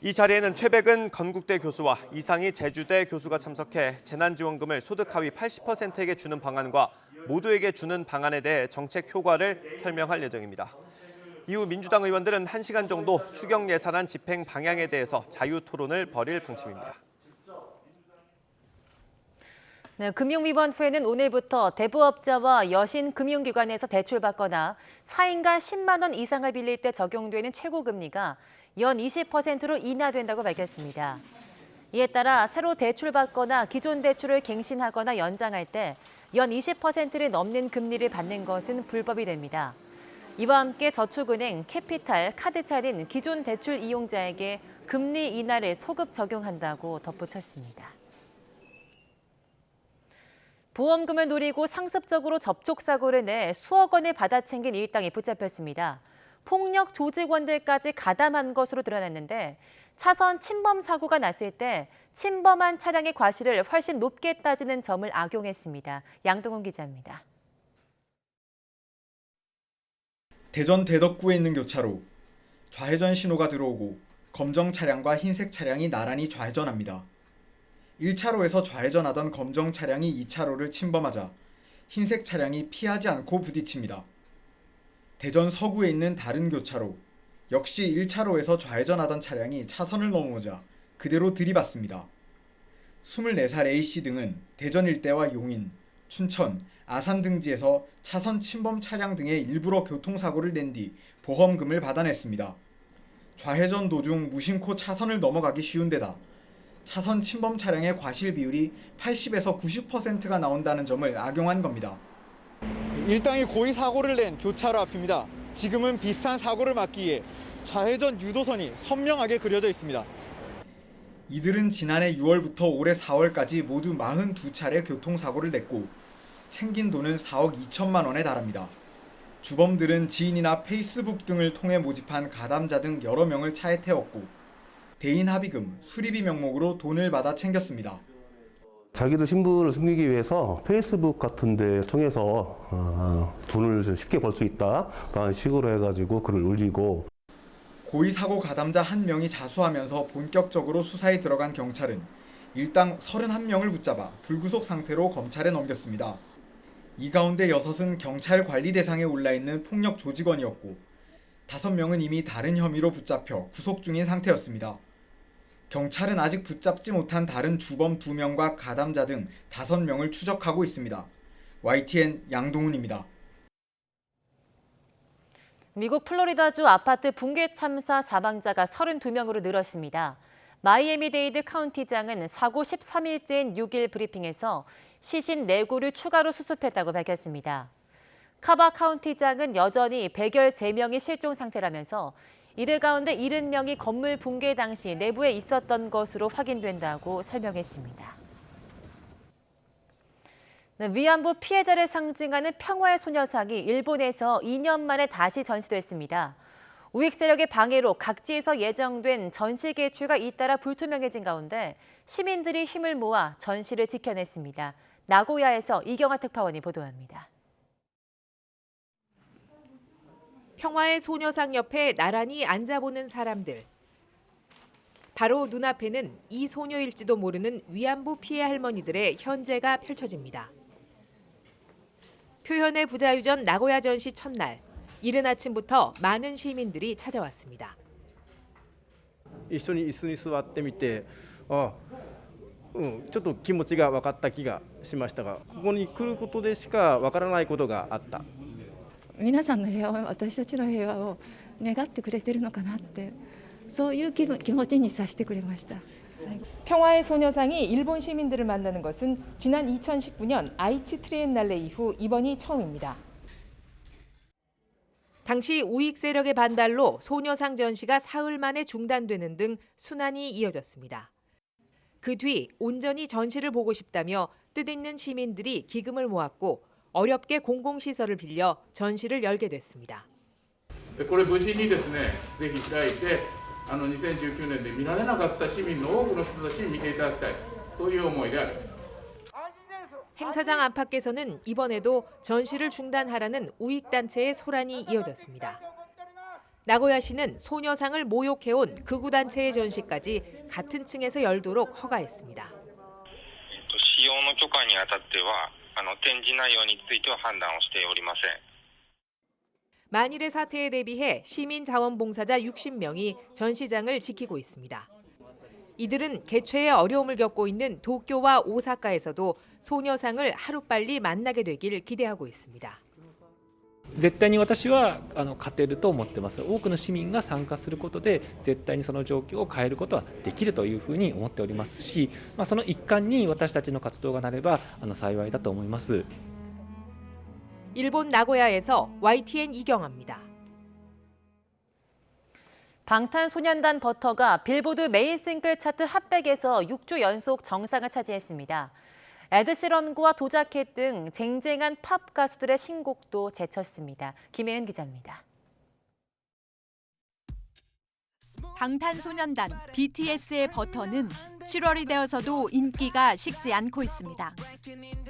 Speaker 1: 이 자리에는 최백은 건국대 교수와 이상희 제주대 교수가 참석해 재난지원금을 소득 하위 80%에게 주는 방안과 모두에게 주는 방안에 대해 정책 효과를 설명할 예정입니다. 이후 민주당 의원들은 1시간 정도 추경 예산안 집행 방향에 대해서 자유 토론을 벌일 방침입니다.
Speaker 2: 네, 금융위반 후에는 오늘부터 대부업자와 여신 금융기관에서 대출받거나 4인가 10만 원 이상을 빌릴 때 적용되는 최고금리가 연 20%로 인하된다고 밝혔습니다. 이에 따라 새로 대출받거나 기존 대출을 갱신하거나 연장할 때 연 20%를 넘는 금리를 받는 것은 불법이 됩니다. 이와 함께 저축은행, 캐피탈, 카드사는 기존 대출 이용자에게 금리 인하를 소급 적용한다고 덧붙였습니다. 보험금을 노리고 상습적으로 접촉사고를 내 수억 원을 받아챙긴 일당이 붙잡혔습니다. 폭력 조직원들까지 가담한 것으로 드러났는데 차선 침범 사고가 났을 때 침범한 차량의 과실을 훨씬 높게 따지는 점을 악용했습니다. 양동훈 기자입니다.
Speaker 6: 대전 대덕구에 있는 교차로. 좌회전 신호가 들어오고 검정 차량과 흰색 차량이 나란히 좌회전합니다. 1차로에서 좌회전하던 검정 차량이 2차로를 침범하자 흰색 차량이 피하지 않고 부딪힙니다. 대전 서구에 있는 다른 교차로. 역시 1차로에서 좌회전하던 차량이 차선을 넘어오자 그대로 들이받습니다. 24살 A씨 등은 대전 일대와 용인, 춘천, 아산 등지에서 차선 침범 차량 등의 일부러 교통사고를 낸 뒤 보험금을 받아냈습니다. 좌회전 도중 무심코 차선을 넘어가기 쉬운 데다 차선 침범 차량의 과실 비율이 80에서 90%가 나온다는 점을 악용한 겁니다.
Speaker 7: 일당이 고의 사고를 낸 교차로 앞입니다. 지금은 비슷한 사고를 막기 위해 좌회전 유도선이 선명하게 그려져 있습니다.
Speaker 6: 이들은 지난해 6월부터 올해 4월까지 모두 42차례 교통사고를 냈고 챙긴 돈은 4억 2천만 원에 달합니다. 주범들은 지인이나 페이스북 등을 통해 모집한 가담자 등 여러 명을 차에 태웠고 대인 합의금, 수리비 명목으로 돈을 받아 챙겼습니다.
Speaker 8: 자기들 신분을 숨기기 위해서 페이스북 같은 데 통해서 돈을 쉽게 벌 수 있다라는 식으로 해가지고 글을 올리고
Speaker 6: 고의 사고 가담자 1명이 자수하면서 본격적으로 수사에 들어간 경찰은 일당 31명을 붙잡아 불구속 상태로 검찰에 넘겼습니다. 이 가운데 6은 경찰 관리 대상에 올라있는 폭력 조직원이었고 5명은 이미 다른 혐의로 붙잡혀 구속 중인 상태였습니다. 경찰은 아직 붙잡지 못한 다른 주범 2명과 가담자 등 5명을 추적하고 있습니다. YTN 양동훈입니다.
Speaker 2: 미국 플로리다주 아파트 붕괴 참사 사망자가 32명으로 늘었습니다. 마이애미데이드 카운티장은 사고 13일째인 6일 브리핑에서 시신 4구를 추가로 수습했다고 밝혔습니다. 카바 카운티장은 여전히 백열 3명이 실종 상태라면서 이들 가운데 70명이 건물 붕괴 당시 내부에 있었던 것으로 확인된다고 설명했습니다. 위안부 피해자를 상징하는 평화의 소녀상이 일본에서 2년 만에 다시 전시됐습니다. 우익 세력의 방해로 각지에서 예정된 전시 개최가 잇따라 불투명해진 가운데 시민들이 힘을 모아 전시를 지켜냈습니다. 나고야에서 이경아 특파원이 보도합니다.
Speaker 9: 평화의 소녀상 옆에 나란히 앉아보는 사람들. 바로 눈앞에는 이 소녀일지도 모르는 위안부 피해 할머니들의 현재가 펼쳐집니다. 표현의 부자유전 나고야 전시 첫날, 이른 아침부터 많은 시민들이 찾아왔습니다.
Speaker 7: 一緒に椅子に座ってみて、ちょっと気持ちが分かった気がしましたが、ここに来ることでしか分からないことがあった。
Speaker 15: 皆さんの平和、私たちの平和を願ってくれてるのかなって、そういう気持ちにさせてくれました。
Speaker 9: 평화의 소녀상이 일본 시민들을 만나는 것은 지난 2019년 아이치 트리엔날레 이후 이번이 처음입니다. 당시 우익 세력의 반달로 소녀상 전시가 사흘 만에 중단되는 등 순환이 이어졌습니다. 그 뒤 온전히 전시를 보고 싶다며 뜻있는 시민들이 기금을 모았고 어렵게 공공시설을 빌려 전시를 열게 됐습니다.
Speaker 17: これ無事にですね、ぜひ開いて2019年で見られなかった市民の多くの人たちに見ていただきたい、そういう思いであります。
Speaker 9: 행사장 안팎에서는 이번에도 전시를 중단하라는 우익 단체의 소란이 이어졌습니다. 나고야시는 소녀상을 모욕해온 극우 단체의 전시까지 같은 층에서 열도록 허가했습니다.
Speaker 21: 使用の許可にあたっては展示内容については判断をしておりません。
Speaker 9: 만일의 사태에 대비해 시민자원봉사자 60명이 전시장을 지키고 있습니다. 이들은 개최에 어려움을 겪고 있는 도쿄와 오사카에서도 소녀상을 하루빨리 만나게 되길 기대하고 있습니다.
Speaker 22: 絶対に私は勝てると思ってます。多くの市民が参加することで絶対にその状況を変えることはできるというふうに思っておりますし、その一環に私たちの活動がなれば幸いだと思います。
Speaker 9: 일본 나고야에서 YTN 이경아입니다.
Speaker 2: 방탄소년단 버터가 빌보드 메인 싱글 차트 핫백에서 6주 연속 정상을 차지했습니다. 에드시런과 도자켓 등 쟁쟁한 팝 가수들의 신곡도 제쳤습니다. 김혜은 기자입니다.
Speaker 23: 방탄소년단 BTS의 버터는 7월이 되어서도 인기가 식지 않고 있습니다.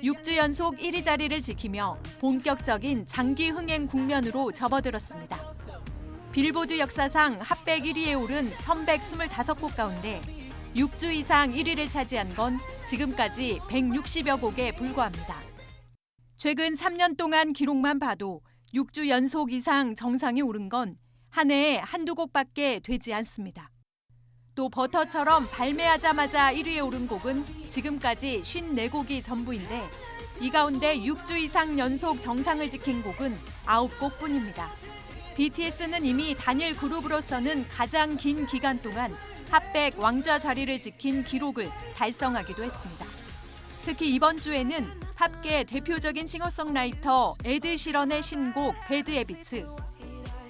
Speaker 23: 6주 연속 1위 자리를 지키며 본격적인 장기 흥행 국면으로 접어들었습니다. 빌보드 역사상 핫백 1위에 오른 1125곡 가운데 6주 이상 1위를 차지한 건 지금까지 160여 곡에 불과합니다. 최근 3년 동안 기록만 봐도 6주 연속 이상 정상에 오른 건 한 해에 한두 곡밖에 되지 않습니다. 또 버터처럼 발매하자마자 1위에 오른 곡은 지금까지 54곡이 전부인데 이 가운데 6주 이상 연속 정상을 지킨 곡은 9곡뿐입니다. BTS는 이미 단일 그룹으로서는 가장 긴 기간 동안 핫백 왕좌 자리를 지킨 기록을 달성하기도 했습니다. 특히 이번 주에는 합계 대표적인 싱어송라이터 에드 시런의 신곡 배드 해비츠,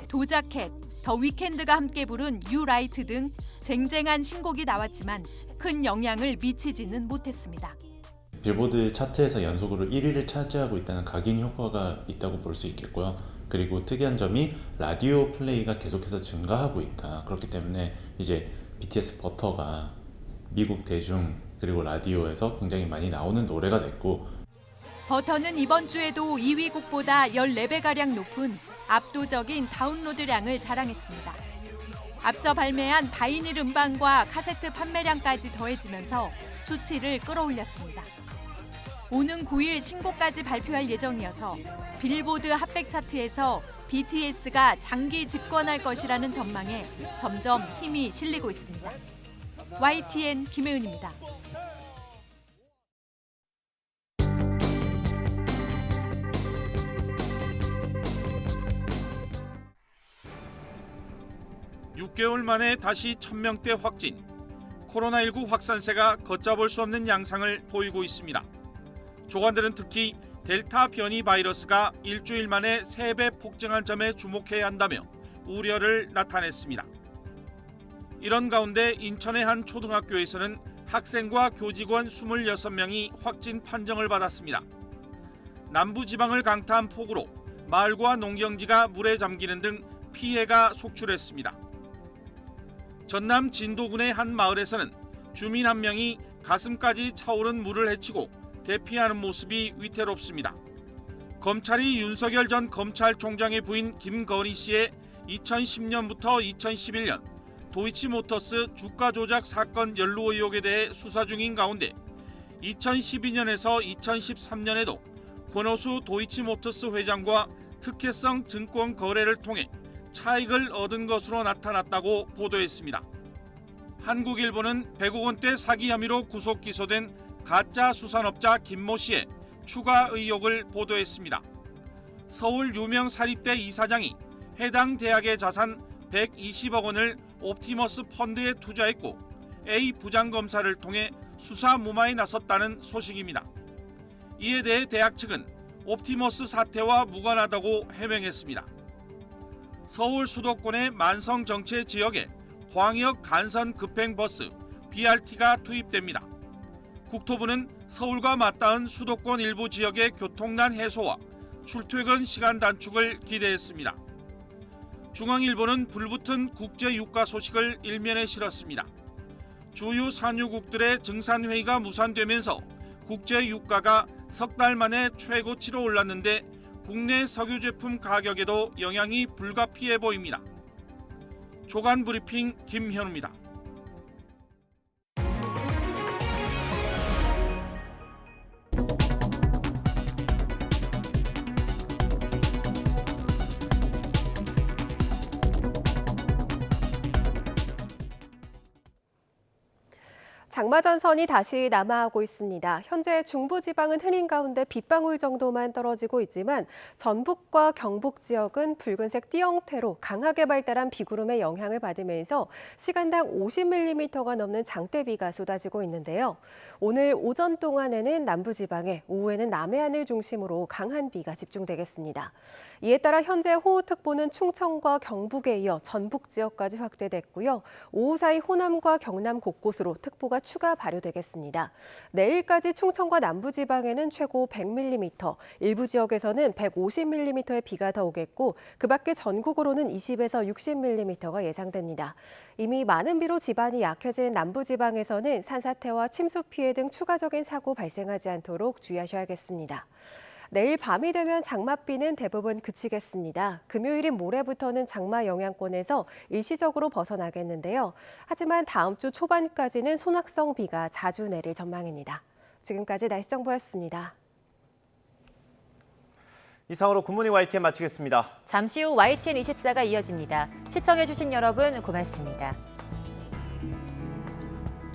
Speaker 23: 도자켓, 더 위켄드가 함께 부른 유 라이트 등 쟁쟁한 신곡이 나왔지만 큰 영향을 미치지는 못했습니다.
Speaker 5: 빌보드 차트에서 연속으로 1위를 차지하고 있다는 각인 효과가 있다고 볼 수 있겠고요. 그리고 특이한 점이 라디오 플레이가 계속해서 증가하고 있다. 그렇기 때문에 이제 BTS 버터가 미국 대중 그리고 라디오에서 굉장히 많이 나오는 노래가 됐고,
Speaker 23: 버터는 이번 주에도 2위 곡보다 14배가량 높은 압도적인 다운로드량을 자랑했습니다. 앞서 발매한 바이닐 음반과 카세트 판매량까지 더해지면서 수치를 끌어올렸습니다. 오는 9일 신곡까지 발표할 예정이어서 빌보드 핫백 차트에서 BTS가 장기 집권할 것이라는 전망에 점점 힘이 실리고 있습니다. YTN 김혜은입니다.
Speaker 10: (6개월) 만에 다시 1000명대 확진. 코로나19 확산세가 걷잡을 수 없는 양상을 보이고 있습니다. 조간들은 특히 델타 변이 바이러스가 일주일 만에 3배 폭증한 점에 주목해야 한다며 우려를 나타냈습니다. 이런 가운데 인천의 한 초등학교에서는 학생과 교직원 26명이 확진 판정을 받았습니다. 남부지방을 강타한 폭우로 마을과 농경지가 물에 잠기는 등 피해가 속출했습니다. 전남 진도군의 한 마을에서는 주민 한 명이 가슴까지 차오른 물을 헤치고 대피하는 모습이 위태롭습니다. 검찰이 윤석열 전 검찰총장의 부인 김건희 씨의 2010년부터 2011년 도이치모터스 주가 조작 사건 연루 의혹에 대해 수사 중인 가운데 2012년에서 2013년에도 권오수 도이치모터스 회장과 특혜성 증권 거래를 통해 차익을 얻은 것으로 나타났다고 보도했습니다. 한국일보는 100억 원대 사기 혐의로 구속 기소된 가짜 수산업자 김모 씨의 추가 의혹을 보도했습니다. 서울 유명 사립대 이사장이 해당 대학의 자산 120억 원을 옵티머스 펀드에 투자했고 A 부장검사를 통해 수사 무마에 나섰다는 소식입니다. 이에 대해 대학 측은 옵티머스 사태와 무관하다고 해명했습니다. 서울 수도권의 만성 정체 지역에 광역 간선 급행버스 BRT가 투입됩니다. 국토부는 서울과 맞닿은 수도권 일부 지역의 교통난 해소와 출퇴근 시간 단축을 기대했습니다. 중앙일보는 불붙은 국제유가 소식을 일면에 실었습니다. 주요 산유국들의 증산회의가 무산되면서 국제유가가 석 달 만에 최고치로 올랐는데 국내 석유 제품 가격에도 영향이 불가피해 보입니다. 조간 브리핑 김현우입니다.
Speaker 11: 장마전선이 다시 남하하고 있습니다. 현재 중부지방은 흐린 가운데 빗방울 정도만 떨어지고 있지만 전북과 경북 지역은 붉은색 띠 형태로 강하게 발달한 비구름의 영향을 받으면서 시간당 50mm가 넘는 장대비가 쏟아지고 있는데요. 오늘 오전 동안에는 남부지방에, 오후에는 남해안을 중심으로 강한 비가 집중되겠습니다. 이에 따라 현재 호우특보는 충청과 경북에 이어 전북 지역까지 확대됐고요. 오후 사이 호남과 경남 곳곳으로 특보가 추가 발효되겠습니다. 내일까지 충청과 남부지방에는 최고 100mm, 일부 지역에서는 150mm의 비가 더 오겠고 그 밖에 전국으로는 20에서 60mm가 예상됩니다. 이미 많은 비로 지반이 약해진 남부지방에서는 산사태와 침수 피해 등 추가적인 사고 발생하지 않도록 주의하셔야겠습니다. 내일 밤이 되면 장맛비는 대부분 그치겠습니다. 금요일인 모레부터는 장마 영향권에서 일시적으로 벗어나겠는데요. 하지만 다음 주 초반까지는 소낙성 비가 자주 내릴 전망입니다. 지금까지 날씨 정보였습니다.
Speaker 1: 이상으로 굿모닝 YTN 마치겠습니다.
Speaker 2: 잠시 후 YTN 24가 이어집니다. 시청해주신 여러분 고맙습니다.